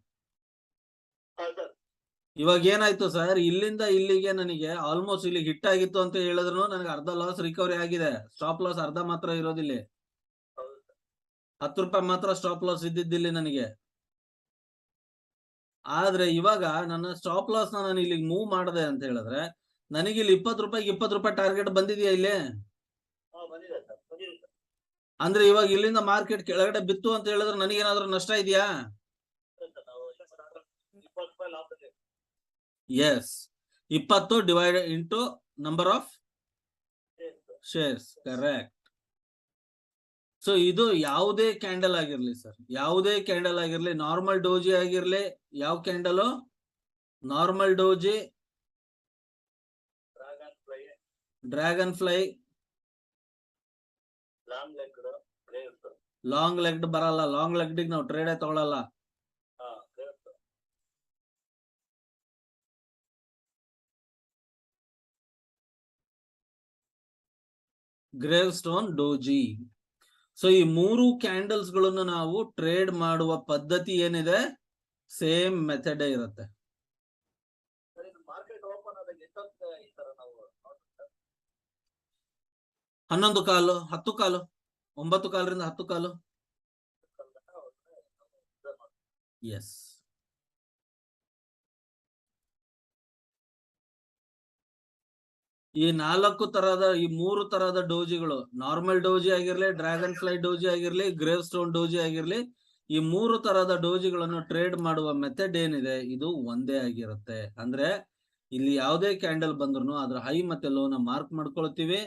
ಇವಾಗ ಏನಾಯ್ತು ಸರ್, ಇಲ್ಲಿಂದ ಇಲ್ಲಿಗೆ ನನಗೆ ಆಲ್ಮೋಸ್ಟ್ ಇಲ್ಲಿ ಹಿಟ್ ಆಗಿತ್ತು ಅಂತ ಹೇಳಿದ್ರು ನನಗೆ ಅರ್ಧ ಲಾಸ್ ರಿಕವರಿ ಆಗಿದೆ. ಸ್ಟಾಪ್ ಲಾಸ್ ಅರ್ಧ ಮಾತ್ರ ಇರೋದಿಲ್ಲಿ, 10 ರೂಪಾಯಿ ಮಾತ್ರ ಸ್ಟಾಪ್ ಲಾಸ್ ಇದ್ದಿದ್ದಿಲ್ಲಿ ನನಗೆ. ಆದ್ರೆ ಇವಾಗ ನನ್ನ ಸ್ಟಾಪ್ ಲಾಸ್ ನಾನು ಇಲ್ಲಿಗೆ ಮೂವ್ ಮಾಡಿದೆ ಅಂತ ಹೇಳಿದ್ರೆ, ನನಗೆ ಇಲ್ಲಿ 20 ರೂಪಾಯಿಗೆ 20 ರೂಪಾಯಿ ಟಾರ್ಗೆಟ್ ಬಂದಿದೆಯಾ ಇಲ್ಲಿ? ಅಂದ್ರೆ ಇವಾಗ ಇಲ್ಲಿಂದ ಮಾರ್ಕೆಟ್ ಕೆಳಗಡೆ ಬಿತ್ತು ಅಂತ ಹೇಳಿದ್ರೆ ನನಗೇನಾದ್ರೂ ನಷ್ಟ ಇದೆಯಾ? Yes, 20 divided into number of shares. Correct. So ಇದು ಯಾವುದೇ ಕ್ಯಾಂಡಲ್ ಆಗಿರ್ಲಿ ಸರ್, ಯಾವುದೇ ಕ್ಯಾಂಡಲ್ ಆಗಿರ್ಲಿ, ನಾರ್ಮಲ್ ಡೋಜಿ ಆಗಿರ್ಲಿ, ಯಾವ candle? Normal doji, dragon fly, long legged ಬರಲ್ಲ. ಲಾಂಗ್ ಲೆಗ್ಡ್ ನಾವು ಟ್ರೇಡೇ ತಗೊಳಲ್ಲ. Grave stone, doji. ಸೊ ಈ 3 ಕ್ಯಾಂಡಲ್ಸ್ ಗಳನ್ನು ನಾವು ಟ್ರೇಡ್ ಮಾಡುವ ಪದ್ಧತಿ ಏನಿದೆ, ಸೇಮ್ ಮೆಥಡ್ ಇರುತ್ತೆ. 11 ಕಾಲು, 10 ಕಾಲು, 9 ಕಾಲರಿಂದ 10 ಕಾಲು. ಎಸ್. ಈ 4 ತರಹದ ಈ 3 ತರಹದ ಡೋಜಿಗಳು, ನಾರ್ಮಲ್ ಡೋಜಿ ಆಗಿರ್ಲಿ, ಡ್ರ್ಯಾಗನ್ ಫ್ಲೈ ಡೋಜಿ ಆಗಿರ್ಲಿ, ಗ್ರೇವ್ ಸ್ಟೋನ್ ಡೋಜಿ ಆಗಿರ್ಲಿ, ಈ 3 ತರಹದ ಡೋಜಿಗಳನ್ನು ಟ್ರೇಡ್ ಮಾಡುವ ಮೆಥಡ್ ಏನಿದೆ ಇದು ಒಂದೇ ಆಗಿರುತ್ತೆ. ಅಂದ್ರೆ ಇಲ್ಲಿ ಯಾವುದೇ ಕ್ಯಾಂಡಲ್ ಬಂದ್ರು ಅದ್ರ ಹೈ ಮತ್ತೆ ಲೋನ ಮಾರ್ಕ್ ಮಾಡ್ಕೊಳ್ತೀವಿ.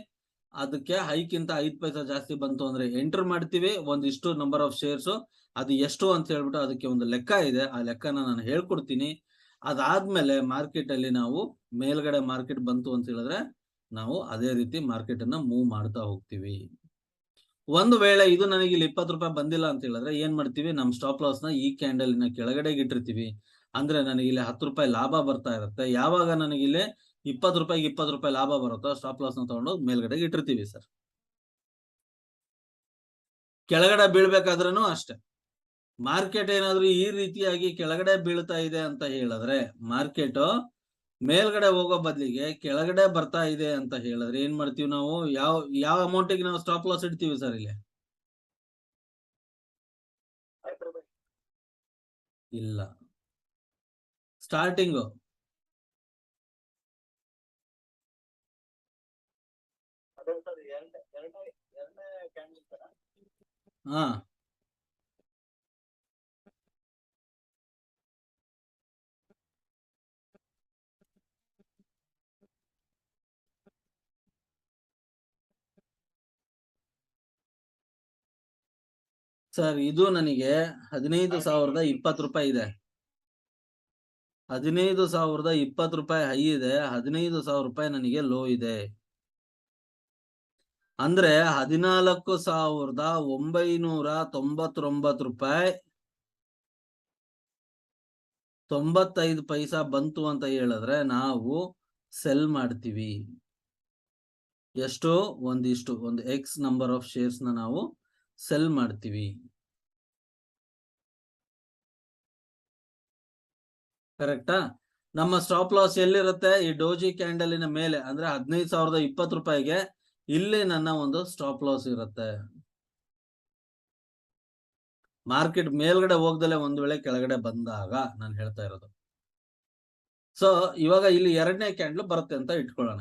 ಅದಕ್ಕೆ ಹೈಕ್ಕಿಂತ 5 ಪೈಸಾ ಜಾಸ್ತಿ ಬಂತು ಅಂದ್ರೆ ಎಂಟರ್ ಮಾಡ್ತೀವಿ, ಒಂದಿಷ್ಟು ನಂಬರ್ ಆಫ್ ಶೇರ್ಸ್, ಅದು ಎಷ್ಟು ಅಂತ ಹೇಳ್ಬಿಟ್ಟು ಅದಕ್ಕೆ ಒಂದು ಲೆಕ್ಕ ಇದೆ. ಆ ಲೆಕ್ಕನ ನಾನು ಹೇಳ್ಕೊಡ್ತೀನಿ. ಅದಾದ್ಮೇಲೆ ಮಾರ್ಕೆಟ್ ಅಲ್ಲಿ ನಾವು ಮೇಲ್ಗಡೆ ಮಾರ್ಕೆಟ್ ಬಂತು ಅಂತ ಹೇಳಿದ್ರೆ ನಾವು ಅದೇ ರೀತಿ ಮಾರ್ಕೆಟ್ ಅನ್ನ ಮೂವ್ ಮಾಡ್ತಾ ಹೋಗ್ತೀವಿ. ಒಂದು ವೇಳೆ ಇದು ನನಗೆ ಇಲ್ಲಿ 20 ರೂಪಾಯಿ ಬಂದಿಲ್ಲ ಅಂತ ಹೇಳಿದ್ರೆ ಏನ್ ಮಾಡ್ತೀವಿ, ನಮ್ ಸ್ಟಾಪ್ ಲಾಸ್ ನ ಈ ಕ್ಯಾಂಡಲ್ನ ಕೆಳಗಡೆಗೆ ಇಟ್ಟಿರ್ತೀವಿ. ಅಂದ್ರೆ ನನಗೆ ಇಲ್ಲಿ 10 ರೂಪಾಯಿ ಲಾಭ ಬರ್ತಾ ಇರುತ್ತೆ. ಯಾವಾಗ ನನಗೆ ಇಲ್ಲಿ 20 ರೂಪಾಯಿಗೆ 20 ರೂಪಾಯಿ ಲಾಭ ಬರುತ್ತೋ ಸ್ಟಾಪ್ ಲಾಸ್ ನ ತಗೊಂಡು ಮೇಲ್ಗಡೆಗೆ ಇಟ್ಟಿರ್ತೀವಿ ಸರ್. ಕೆಳಗಡೆ ಬೀಳ್ಬೇಕಾದ್ರೂ ಅಷ್ಟೇ. ಮಾರ್ಕೆಟ್ ಏನಾದ್ರೂ ಈ ರೀತಿಯಾಗಿ ಕೆಳಗಡೆ ಬೀಳ್ತಾ ಇದೆ ಅಂತ ಹೇಳಿದ್ರೆ, ಮಾರ್ಕೆಟ್ ಮೇಲ್ಗಡೆ ಹೋಗೋ ಬದಲಿಗೆ ಕೆಳಗಡೆ ಬರ್ತಾ ಇದೆ ಅಂತ ಹೇಳಿದ್ರೆ ಏನ್ ಮಾಡ್ತೀವಿ ನಾವು, ಯಾವ ಅಮೌಂಟಿಗೆ ನಾವು ಸ್ಟಾಪ್ ಲಾಸ್ ಇಡ್ತೀವಿ ಸರ್ ಇಲ್ಲಿ? ಇಲ್ಲ, ಸ್ಟಾರ್ಟಿಂಗ್ ಹಾ ಸರ್, ಇದು ನನಗೆ 15,020 ರೂಪಾಯಿ ಇದೆ. 15,020 ರೂಪಾಯಿ ಹೈ ಇದೆ, 15,000 ರೂಪಾಯಿ ನನಗೆ ಲೋ ಇದೆ. ಅಂದ್ರೆ 14,999 ರೂಪಾಯಿ 95 ಪೈಸಾ ಬಂತು ಅಂತ ಹೇಳಿದ್ರೆ ನಾವು ಸೆಲ್ ಮಾಡ್ತೀವಿ. ಎಷ್ಟು? ಒಂದು ಎಕ್ಸ್ ನಂಬರ್ ಆಫ್ ಶೇರ್ಸ್ ನ ನಾವು ಸೆಲ್ ಮಾಡ್ತೀವಿ. ಕರೆಕ್ಟಾ? ನಮ್ಮ ಸ್ಟಾಪ್ ಲಾಸ್ ಎಲ್ಲಿರುತ್ತೆ? ಈ ಡೋಜಿ ಕ್ಯಾಂಡಲಿನ ಮೇಲೆ, ಅಂದ್ರೆ 15,020 ರೂಪಾಯಿಗೆ ಇಲ್ಲಿ ನನ್ನ ಒಂದು ಸ್ಟಾಪ್ ಲಾಸ್ ಇರುತ್ತೆ. ಮಾರ್ಕೆಟ್ ಮೇಲ್ಗಡೆ ಹೋಗ್ದಲೆ ಒಂದ್ ವೇಳೆ ಕೆಳಗಡೆ ಬಂದಾಗ ನಾನು ಹೇಳ್ತಾ ಇರೋದು. ಸೊ ಇವಾಗ ಇಲ್ಲಿ ಎರಡನೇ ಕ್ಯಾಂಡ್ಲು ಬರುತ್ತೆ ಅಂತ ಇಟ್ಕೊಳ್ಳೋಣ.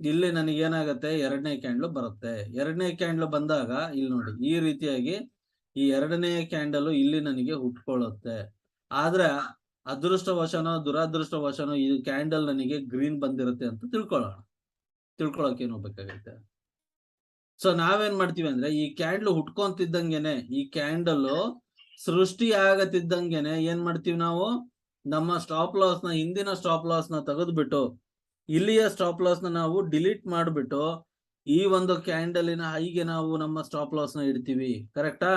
ಇಲ್ಲಿ ನನಗೆ ಏನಾಗುತ್ತೆ, ಎರಡನೇ ಕ್ಯಾಂಡ್ಲು ಬರುತ್ತೆ. ಎರಡನೇ ಕ್ಯಾಂಡ್ಲು ಬಂದಾಗ ಇಲ್ಲಿ ನೋಡಿ ಈ ರೀತಿಯಾಗಿ ಈ ಎರಡನೇ ಕ್ಯಾಂಡಲ್ ಇಲ್ಲಿ ನನಗೆ ಹುಟ್ಕೊಳ್ಳುತ್ತೆ. ಆದ್ರೆ ಅದೃಷ್ಟವಶನೋ ದುರಾದೃಷ್ಟವಶನೋ ಈ ಕ್ಯಾಂಡಲ್ ನನಗೆ ಗ್ರೀನ್ ಬಂದಿರುತ್ತೆ ಅಂತ ತಿಳ್ಕೊಳ್ಳೋಕೆ ಏನು ಬೇಕಾಗುತ್ತೆ. ಸೊ ನಾವೇನ್ ಮಾಡ್ತೀವಿ ಅಂದ್ರೆ ಈ ಕ್ಯಾಂಡಲ್ ಹುಟ್ಕೊಂತಿದ್ದಂಗೆನೆ, ಈ ಕ್ಯಾಂಡಲ್ ಸೃಷ್ಟಿ ಆಗತಿದ್ದಂಗೆನೆ ಏನ್ ಮಾಡ್ತೀವಿ ನಾವು, ನಮ್ಮ ಸ್ಟಾಪ್ ಲಾಸ್ ನ, ಹಿಂದಿನ ಸ್ಟಾಪ್ ಲಾಸ್ ನ ತೆಗೆದ್ಬಿಟ್ಟು ಇಲ್ಲಿಯ ಸ್ಟಾಪ್ ಲಾಸ್ ನ ನಾವು ಡಿಲೀಟ್ ಮಾಡ್ಬಿಟ್ಟು ಈ ಒಂದು ಕ್ಯಾಂಡಲಿನ ಹೈಗೆ ನಾವು ನಮ್ಮ ಸ್ಟಾಪ್ ಲಾಸ್ ನ ಇಡ್ತೀವಿ. ಕರೆಕ್ಟಾ?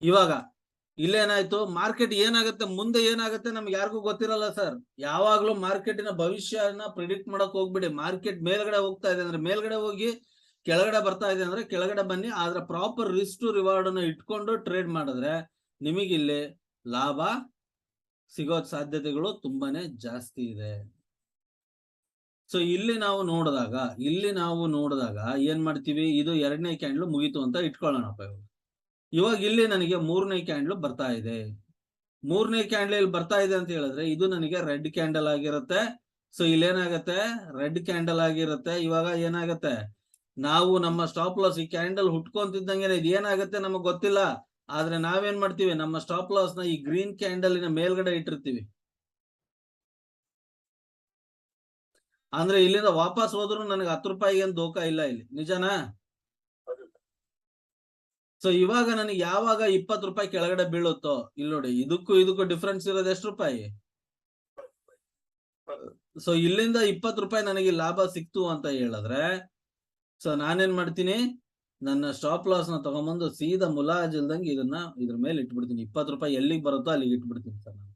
ಇವಾಗ ಇಲ್ಲೇನಾಯ್ತು, ಮಾರ್ಕೆಟ್ ಏನಾಗುತ್ತೆ, ಮುಂದೆ ಏನಾಗುತ್ತೆ ನಮ್ಗೆ ಯಾರಿಗೂ ಗೊತ್ತಿರಲ್ಲ ಸರ್. ಯಾವಾಗ್ಲೂ ಮಾರ್ಕೆಟಿನ ಭವಿಷ್ಯನ ಪ್ರಿಡಿಕ್ಟ್ ಮಾಡಕ್ ಹೋಗ್ಬಿಡಿ. ಮಾರ್ಕೆಟ್ ಮೇಲ್ಗಡೆ ಹೋಗ್ತಾ ಇದೆ ಅಂದ್ರೆ ಮೇಲ್ಗಡೆ ಹೋಗಿ, ಕೆಳಗಡೆ ಬರ್ತಾ ಇದೆ ಅಂದ್ರೆ ಕೆಳಗಡೆ ಬನ್ನಿ. ಆದ್ರೆ ಪ್ರಾಪರ್ ರಿಸ್ಕ್ ಟು ರಿವಾರ್ಡ್ ಅನ್ನು ಇಟ್ಕೊಂಡು ಟ್ರೇಡ್ ಮಾಡಿದ್ರೆ ನಿಮಗಿಲ್ಲಿ ಲಾಭ ಸಿಗೋ ಸಾಧ್ಯತೆಗಳು ತುಂಬಾನೇ ಜಾಸ್ತಿ ಇದೆ. ಸೊ ಇಲ್ಲಿ ನಾವು ನೋಡಿದಾಗ ಏನ್ ಮಾಡ್ತೀವಿ, ಇದು ಎರಡನೇ ಕ್ಯಾಂಡ್ಲು ಮುಗೀತು ಅಂತ ಇಟ್ಕೊಳ್ಳೋಣಪ್ಪ. ಇವಾಗ ಇಲ್ಲಿ ನನಗೆ ಮೂರನೇ ಕ್ಯಾಂಡ್ಲು ಬರ್ತಾ ಇದೆ. ಮೂರನೇ ಕ್ಯಾಂಡಲ್ ಇಲ್ಲಿ ಬರ್ತಾ ಇದೆ ಅಂತ ಹೇಳಿದ್ರೆ ಇದು ನನಗೆ ರೆಡ್ ಕ್ಯಾಂಡಲ್ ಆಗಿರುತ್ತೆ. ಸೊ ಇಲ್ಲೇನಾಗತ್ತೆ, ರೆಡ್ ಕ್ಯಾಂಡಲ್ ಆಗಿರುತ್ತೆ. ಇವಾಗ ಏನಾಗತ್ತೆ, ನಾವು ನಮ್ಮ ಸ್ಟಾಪ್ ಲಾಸ್, ಈ ಕ್ಯಾಂಡಲ್ ಹುಟ್ಕೊಂತಿದ್ದಂಗೆ ಇದು ಏನಾಗುತ್ತೆ ನಮಗ್ ಗೊತ್ತಿಲ್ಲ. ಆದ್ರೆ ನಾವೇನ್ ಮಾಡ್ತೀವಿ, ನಮ್ಮ ಸ್ಟಾಪ್ ಲಾಸ್ ನ ಈ ಗ್ರೀನ್ ಕ್ಯಾಂಡಲಿನ ಮೇಲ್ಗಡೆ ಇಟ್ಟಿರ್ತೀವಿ. ಅಂದ್ರೆ ಇಲ್ಲಿಂದ ವಾಪಸ್ ಹೋದ್ರು ನನಗೆ 10 ರೂಪಾಯಿಗೆ ಏನು ದೋಖಾ ಇಲ್ಲ ಇಲ್ಲಿ, ನಿಜನಾ? ಸೊ ಇವಾಗ ನನಗೆ ಯಾವಾಗ 20 ರೂಪಾಯಿ ಕೆಳಗಡೆ ಬೀಳುತ್ತೋ, ಇಲ್ಲಿ ನೋಡಿ ಇದಕ್ಕೂ ಡಿಫ್ರೆನ್ಸ್ ಇರೋದು ಎಷ್ಟು ರೂಪಾಯಿ? ಸೊ ಇಲ್ಲಿಂದ 20 ರೂಪಾಯಿ ನನಗೆ ಲಾಭ ಸಿಕ್ತು ಅಂತ ಹೇಳಿದ್ರೆ, ಸೊ ನಾನೇನ್ ಮಾಡ್ತೀನಿ, ನನ್ನ ಸ್ಟಾಪ್ ಲಾಸ್ ನ ತಗೊಂಬಂದು ಸೀದಾ ಮುಲಾಜಿಲ್ದಂಗೆ ಇದ್ರ ಮೇಲೆ ಇಟ್ಬಿಡ್ತೀನಿ. 20 ರೂಪಾಯಿ ಎಲ್ಲಿಗೆ ಬರುತ್ತೋ ಅಲ್ಲಿಗೆ ಇಟ್ಬಿಡ್ತೀನಿ ಸರ್ ನಾನು.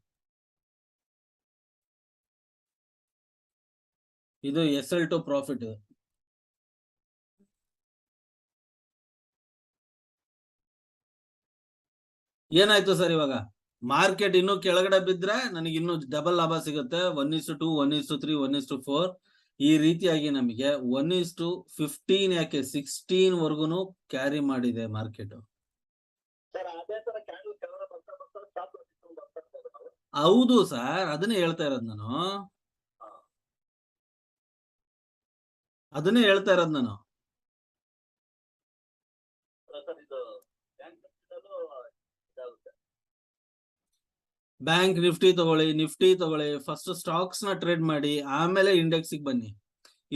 ಇದು SL2 ಪ್ರಾಫಿಟ್. ಏನಾಯ್ತು ಸರ್, ಇವಾಗ ಮಾರ್ಕೆಟ್ ಇನ್ನೂ ಕೆಳಗಡೆ ಬಿದ್ರೆ ನನಗೆ ಇನ್ನೂ ಡಬಲ್ ಲಾಭ ಸಿಗುತ್ತೆ. 1:2, 1:3, 1:4 ಈ ರೀತಿಯಾಗಿ ನಮಗೆ 1:15 ಯಾಕೆ 16 ವರ್ಗುನು ಕ್ಯಾರಿ ಮಾಡಿದೆ ಮಾರ್ಕೆಟ್. ಹೌದು ಸರ್, ಅದನ್ನೇ ಹೇಳ್ತಾ ಇರೋದು ನಾನು. ಅದನ್ನೇ ಹೇಳ್ತಾ ಇರೋದು ನಾನು. ಬ್ಯಾಂಕ್ ನಿಫ್ಟಿ ತಗೊಳ್ಳಿ, ಫಸ್ಟ್ ಸ್ಟಾಕ್ಸ್ ನ ಟ್ರೇಡ್ ಮಾಡಿ, ಆಮೇಲೆ ಇಂಡೆಕ್ಸ್ ಬನ್ನಿ.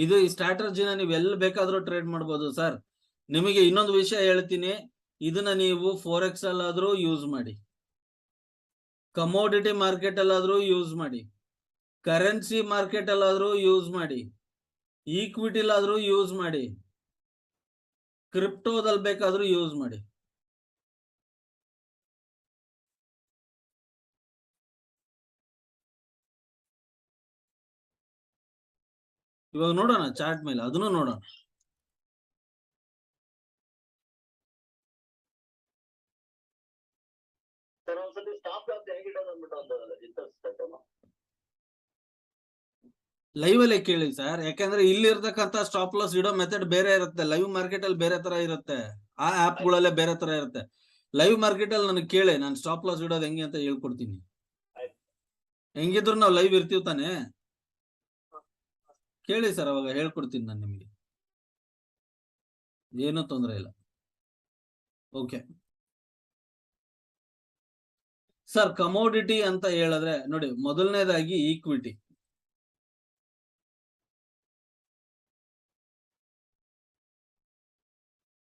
ಇದು ಈ ಸ್ಟ್ರಾಟಜಿನ ನೀವು ಎಲ್ಲಿ ಬೇಕಾದ್ರೂ ಟ್ರೇಡ್ ಮಾಡ್ಬೋದು ಸರ್. ನಿಮಗೆ ಇನ್ನೊಂದು ವಿಷಯ ಹೇಳ್ತೀನಿ, ಇದನ್ನ ನೀವು ಫೋರೆಕ್ಸ್ ಅಲ್ಲಾದ್ರೂ ಯೂಸ್ ಮಾಡಿ, ಕಮೋಡಿಟಿ ಮಾರ್ಕೆಟ್ ಅಲ್ಲಾದ್ರೂ ಯೂಸ್ ಮಾಡಿ, ಕರೆನ್ಸಿ ಮಾರ್ಕೆಟ್ ಅಲ್ಲಾದ್ರೂ ಯೂಸ್ ಮಾಡಿ, ಈಕ್ವಿಟಿಲಾದ್ರೂ ಯೂಸ್ ಮಾಡಿ, ಕ್ರಿಪ್ಟೋದಲ್ಲಿ ಬೇಕಾದ್ರೂ ಯೂಸ್ ಮಾಡಿ. ಇವಾಗ ನೋಡೋಣ ಚಾರ್ಟ್ ಮೇಲೆ, ಅದನ್ನು ನೋಡೋಣ. ಲೈವ್ ಅಲ್ಲೇ ಕೇಳಿ ಸರ್, ಯಾಕಂದ್ರೆ ಇಲ್ಲಿ ಇರ್ತಕ್ಕಂತ ಸ್ಟಾಪ್ ಲಾಸ್ ಇಡೋ ಮೆಥಡ್ ಬೇರೆ ಇರುತ್ತೆ, ಲೈವ್ ಮಾರ್ಕೆಟ್ ಅಲ್ಲಿ ಬೇರೆ ತರ ಇರುತ್ತೆ, ಆ ಆಪ್ ಗಳಲ್ಲೇ ಬೇರೆ ತರ ಇರುತ್ತೆ. ಲೈವ್ ಮಾರ್ಕೆಟ್ ಅಲ್ಲಿ ನನಗೆ ಕೇಳಿ, ನಾನು ಸ್ಟಾಪ್ ಲಾಸ್ ಇಡೋದು ಹೆಂಗೆ ಅಂತ ಹೇಳ್ಕೊಡ್ತೀನಿ. ಹೆಂಗಿದ್ರು ನಾವು ಲೈವ್ ಇರ್ತೀವಿ ತಾನೆ, ಕೇಳಿ ಸರ್, ಅವಾಗ ಹೇಳ್ಕೊಡ್ತೀನಿ ನಾನು ನಿಮಗೆ, ಏನೂ ತೊಂದರೆ ಇಲ್ಲ. ಓಕೆ ಸರ್, ಕಮೋಡಿಟಿ ಅಂತ ಹೇಳಿದ್ರೆ ನೋಡಿ, ಮೊದಲನೇದಾಗಿ ಈಕ್ವಿಟಿ.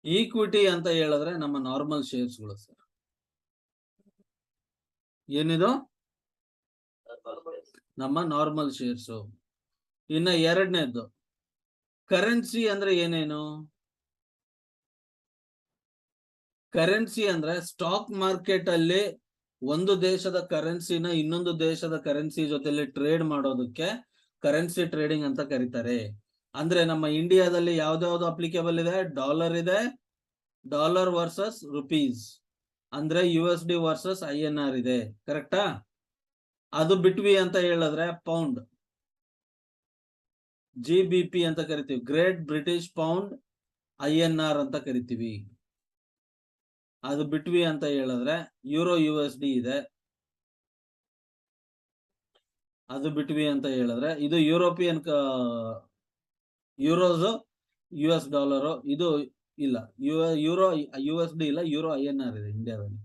ಈಕ್ವಿಟಿ ಅಂತ ಹೇಳಿದ್ರೆ ನಮ್ಮ ನಾರ್ಮಲ್ ಶೇರ್ಸ್ಗಳು ಸರ್. ಏನಿದು? ನಮ್ಮ ನಾರ್ಮಲ್ ಶೇರ್ಸ್. ಇನ್ನ ಎರಡನೇದ್ದು ಕರೆನ್ಸಿ ಅಂದ್ರೆ ಏನೇನು? ಕರೆನ್ಸಿ ಅಂದ್ರೆ ಸ್ಟಾಕ್ ಮಾರ್ಕೆಟ್ ಅಲ್ಲಿ ಒಂದು ದೇಶದ ಕರೆನ್ಸಿನ ಇನ್ನೊಂದು ದೇಶದ ಕರೆನ್ಸಿ ಜೊತೆಲಿ ಟ್ರೇಡ್ ಮಾಡೋದಕ್ಕೆ ಕರೆನ್ಸಿ ಟ್ರೇಡಿಂಗ್ ಅಂತ ಕರೀತಾರೆ. ಅಂದ್ರೆ ನಮ್ಮ ಇಂಡಿಯಾದಲ್ಲಿ ಯಾವ್ದಾವ್ದು ಅಪ್ಲಿಕೇಬಲ್ ಇದೆ? ಡಾಲರ್ ಇದೆ, ಡಾಲರ್ ವರ್ಸಸ್ ರುಪೀಸ್, ಅಂದ್ರೆ USD ವರ್ಸಸ್ INR ಇದೆ, ಕರೆಕ್ಟಾ? ಅದು ಬಿಟ್ವಿ ಅಂತ ಹೇಳಿದ್ರೆ ಪೌಂಡ್, GBP ಅಂತ ಕರಿತೀವಿ, ಗ್ರೇಟ್ ಬ್ರಿಟಿಷ್ ಪೌಂಡ್, INR ಅಂತ ಕರಿತೀವಿ. ಅದು ಬಿಟ್ವಿ ಅಂತ ಹೇಳಿದ್ರೆ ಯೂರೋ USD ಇದೆ. ಅದು ಬಿಟ್ವಿ ಅಂತ ಹೇಳಿದ್ರೆ ಇದು ಯುರೋಪಿಯನ್ ಯೂರೋಸ್, US ಡಾಲರ್, ಇದು ಇಲ್ಲ, ಯೂರೋ USD ಇಲ್ಲ, ಯೂರೋ INR ಇದೆ ಇಂಡಿಯಾದಲ್ಲಿ.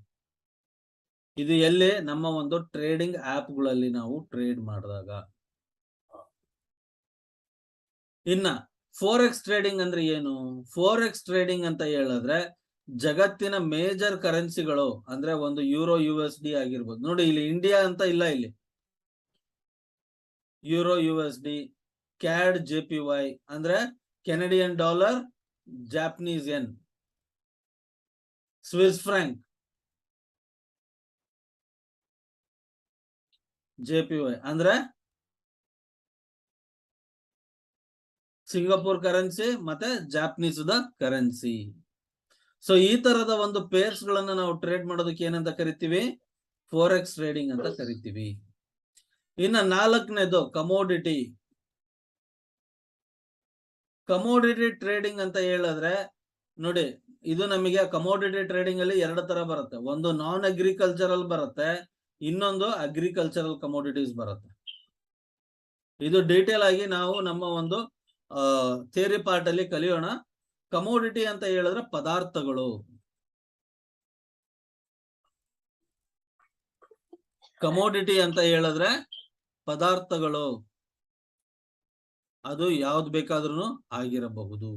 ಇದು ಎಲ್ಲಿ? ನಮ್ಮ ಒಂದು ಟ್ರೇಡಿಂಗ್ ಆಪ್ ಗಳಲ್ಲಿ ನಾವು ಟ್ರೇಡ್ ಮಾಡಿದಾಗ. ಇನ್ನ ಫೋರೆಕ್ಸ್ ಟ್ರೇಡಿಂಗ್ ಅಂದ್ರೆ ಏನು? ಫೋರೆಕ್ಸ್ ಟ್ರೇಡಿಂಗ್ ಅಂತ ಹೇಳಿದ್ರೆ ಜಗತ್ತಿನ ಮೇಜರ್ ಕರೆನ್ಸಿಗಳು, ಅಂದ್ರೆ ಒಂದು ಯೂರೋ USD ಆಗಿರ್ಬೋದು. ನೋಡಿ, ಇಲ್ಲಿ ಇಂಡಿಯಾ ಅಂತ ಇಲ್ಲ, ಇಲ್ಲಿ ಯೂರೋ USD, CAD JPY ಅಂದ್ರೆ ಕೆನಡಿಯನ್ ಡಾಲರ್, ಜಾಪನೀಸ್ ಯೆನ್, ಸ್ವಿಸ್ ಫ್ರಾಂಕ್ JPY ಅಂದ್ರೆ ಸಿಂಗಾಪುರ್ ಕರೆನ್ಸಿ ಮತ್ತೆ ಜಾಪನೀಸ್ ಕರೆನ್ಸಿ. ಸೊ ಈ ತರದ ಒಂದು ಪೇರ್ಸ್ ಗಳನ್ನ ನಾವು ಟ್ರೇಡ್ ಮಾಡೋದಕ್ಕೆ ಏನಂತ ಕರಿತೀವಿ? ಫೋರೆಕ್ಸ್ ಟ್ರೇಡಿಂಗ್ ಅಂತ ಕರಿತೀವಿ. ಇನ್ನ ನಾಲ್ಕನೇದು ಕಮೋಡಿಟಿ. ಕಮೋಡಿಟಿ ಟ್ರೇಡಿಂಗ್ ಅಂತ ಹೇಳಿದ್ರೆ ನೋಡಿ, ಇದು ನಮಗೆ ಕಮೋಡಿಟಿ ಟ್ರೇಡಿಂಗ್ ಅಲ್ಲಿ ಎರಡು ತರ ಬರುತ್ತೆ. ಒಂದು ನಾನ್ ಅಗ್ರಿಕಲ್ಚರಲ್ ಬರುತ್ತೆ, ಇನ್ನೊಂದು ಅಗ್ರಿಕಲ್ಚರಲ್ ಕಮೋಡಿಟೀಸ್ ಬರುತ್ತೆ. ಇದು ಡೀಟೇಲ್ ಆಗಿ ನಾವು ನಮ್ಮ ಒಂದು ಥಿಯರಿ ಪಾರ್ಟ್ ಅಲ್ಲಿ ಕಲಿಯೋಣ. ಕಮೋಡಿಟಿ ಅಂತ ಹೇಳಿದ್ರೆ ಪದಾರ್ಥಗಳು. ಕಮೋಡಿಟಿ ಅಂತ ಹೇಳಿದ್ರೆ ಪದಾರ್ಥಗಳು, ಅದು ಯಾವ್ದು ಬೇಕಾದ್ರೂ ಆಗಿರಬಹುದು.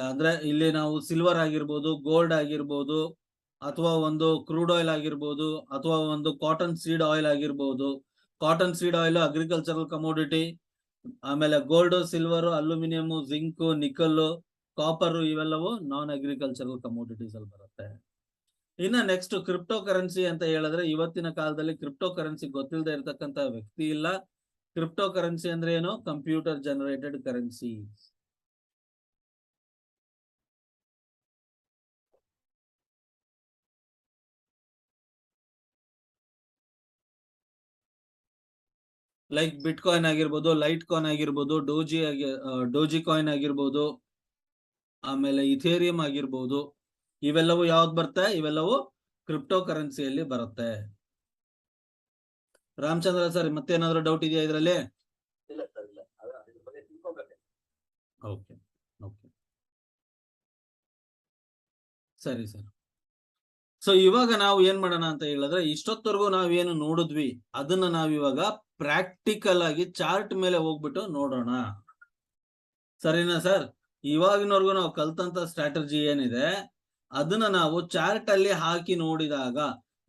ಅಂದ್ರೆ ಇಲ್ಲಿ ನಾವು ಸಿಲ್ವರ್ ಆಗಿರ್ಬೋದು, ಗೋಲ್ಡ್ ಆಗಿರ್ಬೋದು, ಅಥವಾ ಒಂದು ಕ್ರೂಡ್ ಆಯಿಲ್ ಆಗಿರ್ಬೋದು, ಅಥವಾ ಒಂದು ಕಾಟನ್ ಸೀಡ್ ಆಯಿಲ್ ಆಗಿರ್ಬೋದು. Cotton seed oil agricultural commodity. ಆಮೇಲೆ ಗೋಲ್ಡ್, ಸಿಲ್ವರ್, ಅಲ್ಯೂಮಿನಿಯಂ, ಜಿಂಕ್, ನಿಕಲ್, ಕಾಪರ್ ಇವೆಲ್ಲವೂ ನಾನ್ ಅಗ್ರಿಕಲ್ಚರಲ್ ಕಮೋಡಿಟೀಸ್ ಅಲ್ಲಿ ಬರುತ್ತೆ. ಇನ್ನ ನೆಕ್ಸ್ಟ್ ಕ್ರಿಪ್ಟೋ ಕರೆನ್ಸಿ ಅಂತ ಹೇಳಿದ್ರೆ, ಇವತ್ತಿನ ಕಾಲದಲ್ಲಿ ಕ್ರಿಪ್ಟೋ ಕರೆನ್ಸಿ ಗೊತ್ತಿಲ್ಲದೆ ಇರತಕ್ಕಂತ ವ್ಯಕ್ತಿ ಇಲ್ಲ. ಕ್ರಿಪ್ಟೋ ಕರೆನ್ಸಿ ಅಂದ್ರೆ ಏನು? Computer generated currency. ಲೈಕ್ ಬಿಟ್ ಕಾಯಿನ್ ಆಗಿರ್ಬೋದು, ಲೈಟ್ ಕಾಯಿನ್ ಆಗಿರ್ಬೋದು, ಡೋಜಿ ಕಾಯಿನ್ ಆಗಿರ್ಬೋದು, ಆಮೇಲೆ ಇಥೇರಿಯಂ ಆಗಿರ್ಬೋದು. ಇವೆಲ್ಲವೂ ಯಾವ್ದು ಬರುತ್ತೆ? ಇವೆಲ್ಲವೂ ಕ್ರಿಪ್ಟೋ ಕರೆನ್ಸಿಯಲ್ಲಿ ಬರುತ್ತೆ. ರಾಮಚಂದ್ರ ಸರ್ ಮತ್ತೇನಾದ್ರು ಡೌಟ್ ಇದೆಯಾ ಇದರಲ್ಲಿ? ಇಲ್ಲ ಸರ್ ಇಲ್ಲ ಅದ್ರ ಬಗ್ಗೆ ತಿಳ್ಕೊಬೇಕು. ಓಕೆ ಓಕೆ ಸರಿ ಸರ್. ಸೊ ಇವಾಗ ನಾವು ಏನ್ ಮಾಡೋಣ ಅಂತ ಹೇಳಿದ್ರೆ, ಇಷ್ಟೊತ್ತವರೆಗೂ ನಾವೇನು ನೋಡಿದ್ವಿ ಅದನ್ನ ನಾವಿವಾಗ ಪ್ರಾಕ್ಟಿಕಲ್ ಆಗಿ ಚಾರ್ಟ್ ಮೇಲೆ ಹೋಗ್ಬಿಟ್ಟು ನೋಡೋಣ. ಸರಿನಾ ಸರ್? ಇವಾಗಿನವರೆಗೂ ನಾವು ಕಲ್ತಂತ ಸ್ಟ್ರಾಟಜಿ ಏನಿದೆ ಅದನ್ನ ನಾವು ಚಾರ್ಟ್ ಅಲ್ಲಿ ಹಾಕಿ ನೋಡಿದಾಗ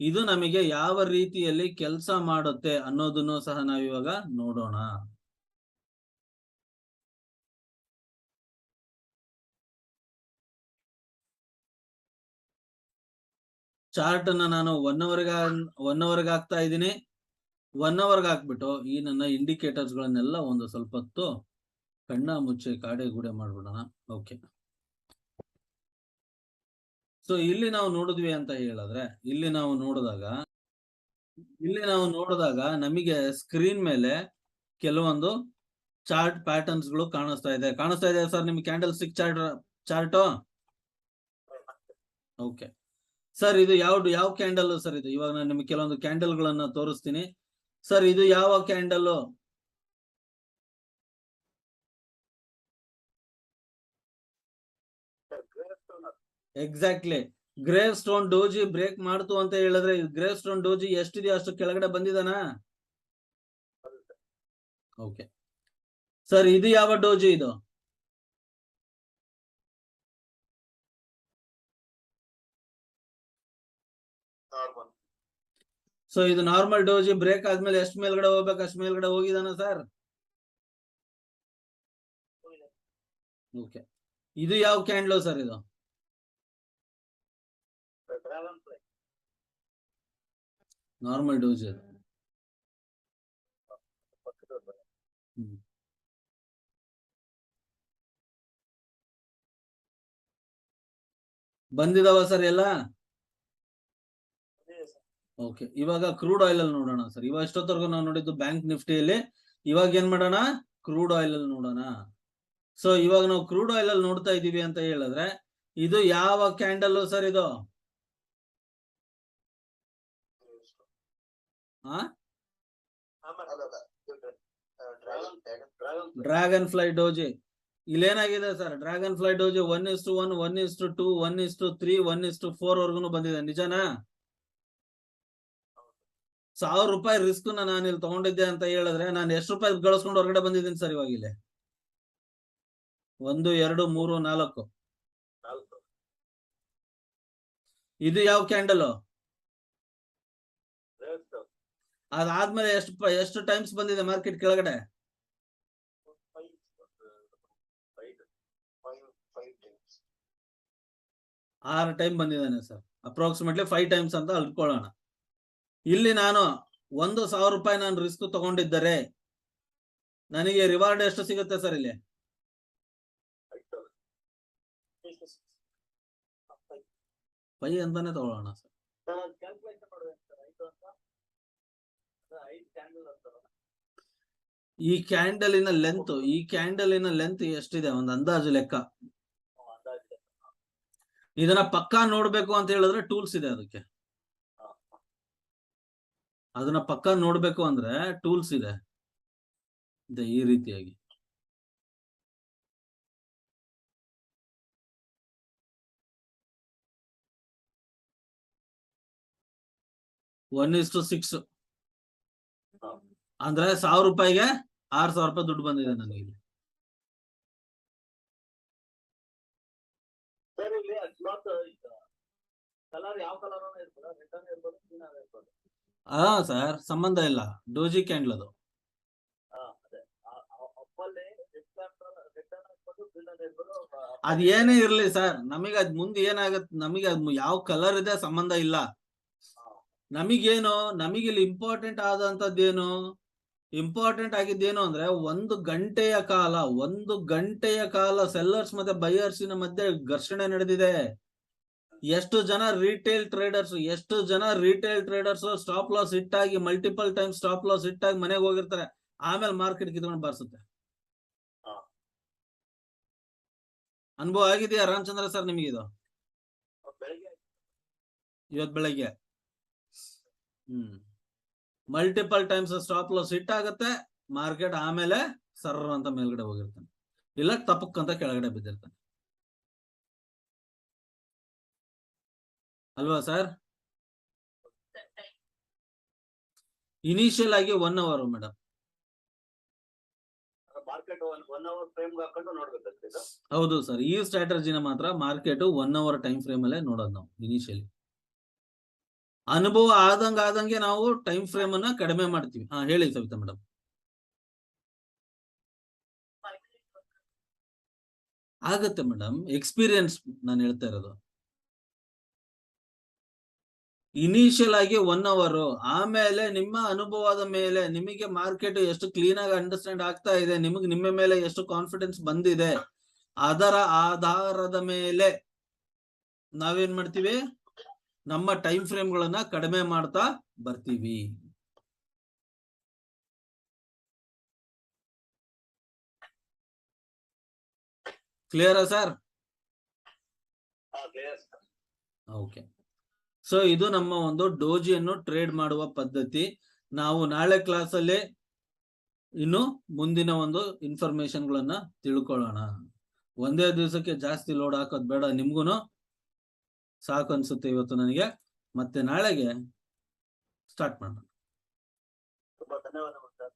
ಇದು ನಮಗೆ ಯಾವ ರೀತಿಯಲ್ಲಿ ಕೆಲಸ ಮಾಡುತ್ತೆ ಅನ್ನೋದನ್ನು ಸಹ ನಾವಿವಾಗ ನೋಡೋಣ. ಚಾರ್ಟ್ ಅನ್ನ ನಾನು 1 ಅವರ್ಗೆ ಹಾಕ್ತಾ ಇದ್ದೀನಿ. 1 ಅವರ್ಗೆ ಹಾಕ್ಬಿಟ್ಟು ಈ ನನ್ನ ಇಂಡಿಕೇಟರ್ಸ್ ಗಳನ್ನೆಲ್ಲ ಒಂದು ಸ್ವಲ್ಪ ಹೊತ್ತು ಕಣ್ಣ ಮುಚ್ಚೆ ಕಾಡೆ ಗೂಡೆ ಮಾಡ್ಬಿಡೋಣ. ಓಕೆ. ಸೊ ಇಲ್ಲಿ ನಾವು ನೋಡಿದ್ವಿ ಅಂತ ಹೇಳಿದ್ರೆ, ಇಲ್ಲಿ ನಾವು ನೋಡಿದಾಗ ನಮಗೆ ಸ್ಕ್ರೀನ್ ಮೇಲೆ ಕೆಲವೊಂದು ಚಾರ್ಟ್ ಪ್ಯಾಟರ್ನ್ಸ್ ಗಳು ಕಾಣಿಸ್ತಾ ಇದೆ ಸರ್ ನಿಮ್ಗೆ candle stick chart. Okay sir, ಇದು ಯಾವ ಕ್ಯಾಂಡಲ್ ಸರ್ ಇದು? ಇವಾಗ ನಾನು ನಿಮ್ಗೆ ಕೆಲವೊಂದು ಕ್ಯಾಂಡಲ್ ಗಳನ್ನ ತೋರಿಸ್ತೀನಿ ಸರ್. ಇದು ಯಾವ candle? Exactly, gravestone doji break ಮಾಡ್ತು ಅಂತ ಹೇಳಿದ್ರೆ, ಗ್ರೇವ್ ಸ್ಟೋನ್ ಡೋಜಿ ಎಷ್ಟಿದೆಯೋ ಅಷ್ಟು ಕೆಳಗಡೆ ಬಂದಿದಾನ? ಓಕೆ ಸರ್, ಇದು ಯಾವ ಡೋಜಿ ಇದು? ಸೊ ಇದು ನಾರ್ಮಲ್ ಡೋಜಿ ಬ್ರೇಕ್ ಆದ್ಮೇಲೆ ಎಷ್ಟು ಮೇಲ್ಗಡೆ ಹೋಗ್ಬೇಕು ಅಷ್ಟು ಮೇಲ್ಗಡೆ ಹೋಗಿದಾನ ಸರ್? ಓಕೆ, ಇದು ಯಾವ ಕ್ಯಾಂಡ್ಲು ಸರ್ ಇದು? ನಾರ್ಮಲ್ ಡೋಜಿ ಅದು. ಬಂದಿದಾವ ಸರ್ ಎಲ್ಲ? ಓಕೆ, ಇವಾಗ ಕ್ರೂಡ್ ಆಯಿಲ್ ಅಲ್ಲಿ ನೋಡೋಣ ಸರ್. ಇವಾಗ ಎಷ್ಟೊತ್ತವರೆಗೂ ನಾವು ನೋಡಿದ್ದು ಬ್ಯಾಂಕ್ ನಿಫ್ಟಿಯಲ್ಲಿ. ಇವಾಗ ಏನ್ ಮಾಡೋಣ? ಕ್ರೂಡ್ ಆಯಿಲ್ ಅಲ್ಲಿ ನೋಡೋಣ. ಸೊ ಇವಾಗ ನಾವು ಕ್ರೂಡ್ ಆಯಿಲ್ ಅಲ್ಲಿ ನೋಡ್ತಾ ಇದೀವಿ ಅಂತ ಹೇಳಿದ್ರೆ, ಇದು ಯಾವ ಕ್ಯಾಂಡಲ್ ಸರ್ ಇದು? Dragonfly doji. ಇಲ್ಲೇನಾಗಿದೆ ಸರ್? ಡ್ರ್ಯಾಗನ್ ಫ್ಲೈ ಡೋಜಿ 1:1, 1:2, 1:3, 1:4 ವರ್ಗು ಬಂದಿದೆ. ನಿಜನಾ? 1000 ರೂಪಾಯಿ ರಿಸ್ಕ್ ನಾನು ಇಲ್ಲಿ ತಗೊಂಡಿದ್ದೆ ಅಂತ ಹೇಳಿದ್ರೆ ನಾನು ಎಷ್ಟು ರೂಪಾಯಿ ಗಳಿಸ್ಕೊಂಡು ಹೊರಗಡೆ ಬಂದಿದ್ದೀನಿ ಸರ್ ಇವಾಗ ಇಲ್ಲಿ? 1, 2, 3, 4. ಇದು ಯಾವ ಕ್ಯಾಂಡಲ್? ಅದಾದ್ಮೇಲೆ ಎಷ್ಟು ಟೈಮ್ಸ್ ಬಂದಿದೆ ಮಾರ್ಕೆಟ್ ಕೆಳಗಡೆ? 6 ಟೈಮ್ ಬಂದಿದ್ದಾನೆ ಸರ್. ಅಪ್ರಾಕ್ಸಿಮೇಟ್ಲಿ 5 ಟೈಮ್ಸ್ ಅಂತ ಅಳ್ಕೊಳ್ಳೋಣ. ಇಲ್ಲಿ ನಾನು 1,000 ರೂಪಾಯಿ ನಾನು ರಿಸ್ಕ್ ತಗೊಂಡಿದ್ದರೆ ನನಗೆ ರಿವಾರ್ಡ್ ಎಷ್ಟು ಸಿಗುತ್ತೆ ಸರ್ ಇಲ್ಲಿ? 5 ಅಂತಾನೆ ತಗೊಳ್ಳೋಣ ಸರ್. ಈ ಕ್ಯಾಂಡಲಿನ ಲೆಂತ್ ಎಷ್ಟಿದೆ ಒಂದು ಅಂದಾಜು ಲೆಕ್ಕ? ಇದನ್ನ ಪಕ್ಕಾ ನೋಡ್ಬೇಕು ಅಂತ ಹೇಳಿದ್ರೆ ಟೂಲ್ಸ್ ಇದೆ ಅದಕ್ಕೆ. ಅದನ್ನ ಪಕ್ಕಾ ನೋಡ್ಬೇಕು ಅಂದ್ರೆ ಟೂಲ್ಸ್ ಇದೆ ಈ ರೀತಿಯಾಗಿ. ಒನ್ 1:6 ಅಂದ್ರೆ 1000 ರೂಪಾಯಿಗೆ 6000 ರೂಪಾಯಿ ದುಡ್ಡು ಬಂದಿದೆ ನನಗೆ ಇಲ್ಲಿ. ಹಾ ಸರ್, ಸಂಬಂಧ ಇಲ್ಲ. ಡೋಜಿ ಕ್ಯಾಂಡಲ್ ಅದು. ಅದ್ ಏನೇ ಇರ್ಲಿ ಸರ್, ನಮಗೆ ಅದ್ ಮುಂದೆ ಏನಾಗತ್ತೆ, ನಮಗೆ ಅದ್ ಯಾವ ಕಲರ್ ಇದೆ ಸಂಬಂಧ ಇಲ್ಲ. ನಮಗೆ ಇಲ್ಲಿ ಇಂಪಾರ್ಟೆಂಟ್ ಆದಂತದ್ದೇನು, ಇಂಪಾರ್ಟೆಂಟ್ ಆಗಿದ್ದೇನು ಅಂದ್ರೆ 1 ಗಂಟೆಯ ಕಾಲ ಸೆಲ್ಲರ್ಸ್ ಮತ್ತೆ ಬೈಯರ್ಸಿನ ಮಧ್ಯೆ ಘರ್ಷಣೆ ನಡೆದಿದೆ. ಎಷ್ಟು ಜನ ರಿಟೇಲ್ ಟ್ರೇಡರ್ಸ್ ಸ್ಟಾಪ್ ಲಾಸ್ ಹಿಟ್ಟಾಗಿ ಮಲ್ಟಿಪಲ್ ಟೈಮ್ ಸ್ಟಾಪ್ ಲಾಸ್ ಹಿಟ್ಟಾಗಿ ಮನೆಗೆ ಹೋಗಿರ್ತಾರೆ. ಆಮೇಲೆ ಮಾರ್ಕೆಟ್ ಕಿತ್ಕೊಂಡು ಬಾರಿಸುತ್ತೆ. ಅನುಭವ ಆಗಿದೆಯಾ ರಾಮಚಂದ್ರ ಸರ್ ನಿಮಗೆ ಇದು? ಇವತ್ ಬೆಳಗ್ಗೆ multiple times stop loss hit ಆಗುತ್ತೆ, ಮಾರ್ಕೆಟ್ ಆಮೇಲೆ ಸರ್ರ ಅಂತ ಮೇಲ್ಗಡೆ ಹೋಗಿರ್ತಾನೆ, ಇಲ್ಲ ತಪ್ಪಕ್ಕಂತ ಕೆಳಗಡೆ ಬಿದ್ದಿರ್ತಾನೆ ಅಲ್ವಾ ಸರ್? ಇನಿಷಿಯಲ್ ಆಗಿ 1 hour madam. Market 1 hour frame ಹಾಕೊಂಡು ನೋಡ್ಬೇಕಂತ ಇದು. ಹೌದು ಸರ್, ಈ ಸ್ಟ್ರಾಟಜಿನ ಮಾತ್ರ ಮಾರ್ಕೆಟ್ 1 ಅವರ್ ಟೈಮ್ ಫ್ರೇಮ್ ಅಲ್ಲೇ ನೋಡೋದು ನಾವು. ಇನಿಷಿಯಲಿ ಅನುಭವ ಆದಂಗೆ ನಾವು ಟೈಮ್ ಫ್ರೇಮ್ ಅನ್ನ ಕಡಿಮೆ ಮಾಡ್ತೀವಿ. ಹೇಳಿ ಸವಿತಾ ಮೇಡಮ್. ಆಗತ್ತೆ ಮೇಡಮ್, ಎಕ್ಸ್ಪೀರಿಯನ್ಸ್ ನಾನು ಹೇಳ್ತಾ ಇರೋದು. ಇನಿಷಿಯಲ್ ಆಗಿ 1 ಅವರ್, ಆಮೇಲೆ ನಿಮ್ಮ ಅನುಭವದ ಮೇಲೆ ನಿಮಗೆ ಮಾರ್ಕೆಟ್ ಎಷ್ಟು ಕ್ಲೀನ್ ಆಗಿ ಅಂಡರ್ಸ್ಟ್ಯಾಂಡ್ ಆಗ್ತಾ ಇದೆ, ನಿಮ್ಮ ಮೇಲೆ ಎಷ್ಟು ಕಾನ್ಫಿಡೆನ್ಸ್ ಬಂದಿದೆ, ಅದರ ಆಧಾರದ ಮೇಲೆ ನಾವೇನ್ ಮಾಡ್ತೀವಿ, ನಮ್ಮ ಟೈಮ್ ಫ್ರೇಮ್ ಗಳನ್ನ ಕಡಿಮೆ ಮಾಡ್ತಾ ಬರ್ತೀವಿ. ಕ್ಲಿಯರಾ ಸರ್? ಓಕೆ. ಸೊ ಇದು ನಮ್ಮ ಒಂದು ಡೋಜಿಯನ್ನು ಟ್ರೇಡ್ ಮಾಡುವ ಪದ್ಧತಿ. ನಾವು ನಾಳೆ ಕ್ಲಾಸ್ ಅಲ್ಲಿ ಇನ್ನು ಮುಂದಿನ ಒಂದು ಇನ್ಫಾರ್ಮೇಶನ್ ಗಳನ್ನ ತಿಳ್ಕೊಳ್ಳೋಣ. ಒಂದೇ ದಿವಸಕ್ಕೆ ಜಾಸ್ತಿ ಲೋಡ್ ಹಾಕೋದ್ ಬೇಡ, ನಿಮ್ಗುನು ಸಾಕು ಅನ್ಸುತ್ತೆ ಇವತ್ತು ನನಗೆ. ಮತ್ತೆ ನಾಳೆಗೆ ಸ್ಟಾರ್ಟ್ ಮಾಡೋಣ. ತುಂಬಾ ಧನ್ಯವಾದಗಳು ಸರ್.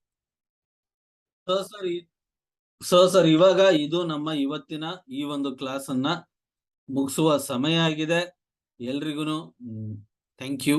ಸರ್ ಇವಾಗ ಇದು ನಮ್ಮ ಇವತ್ತಿನ ಈ ಒಂದು ಕ್ಲಾಸ್ ಅನ್ನ ಮುಗಿಸುವ ಸಮಯ ಆಗಿದೆ. ಎಲ್ರಿಗೂ ಥ್ಯಾಂಕ್ ಯು.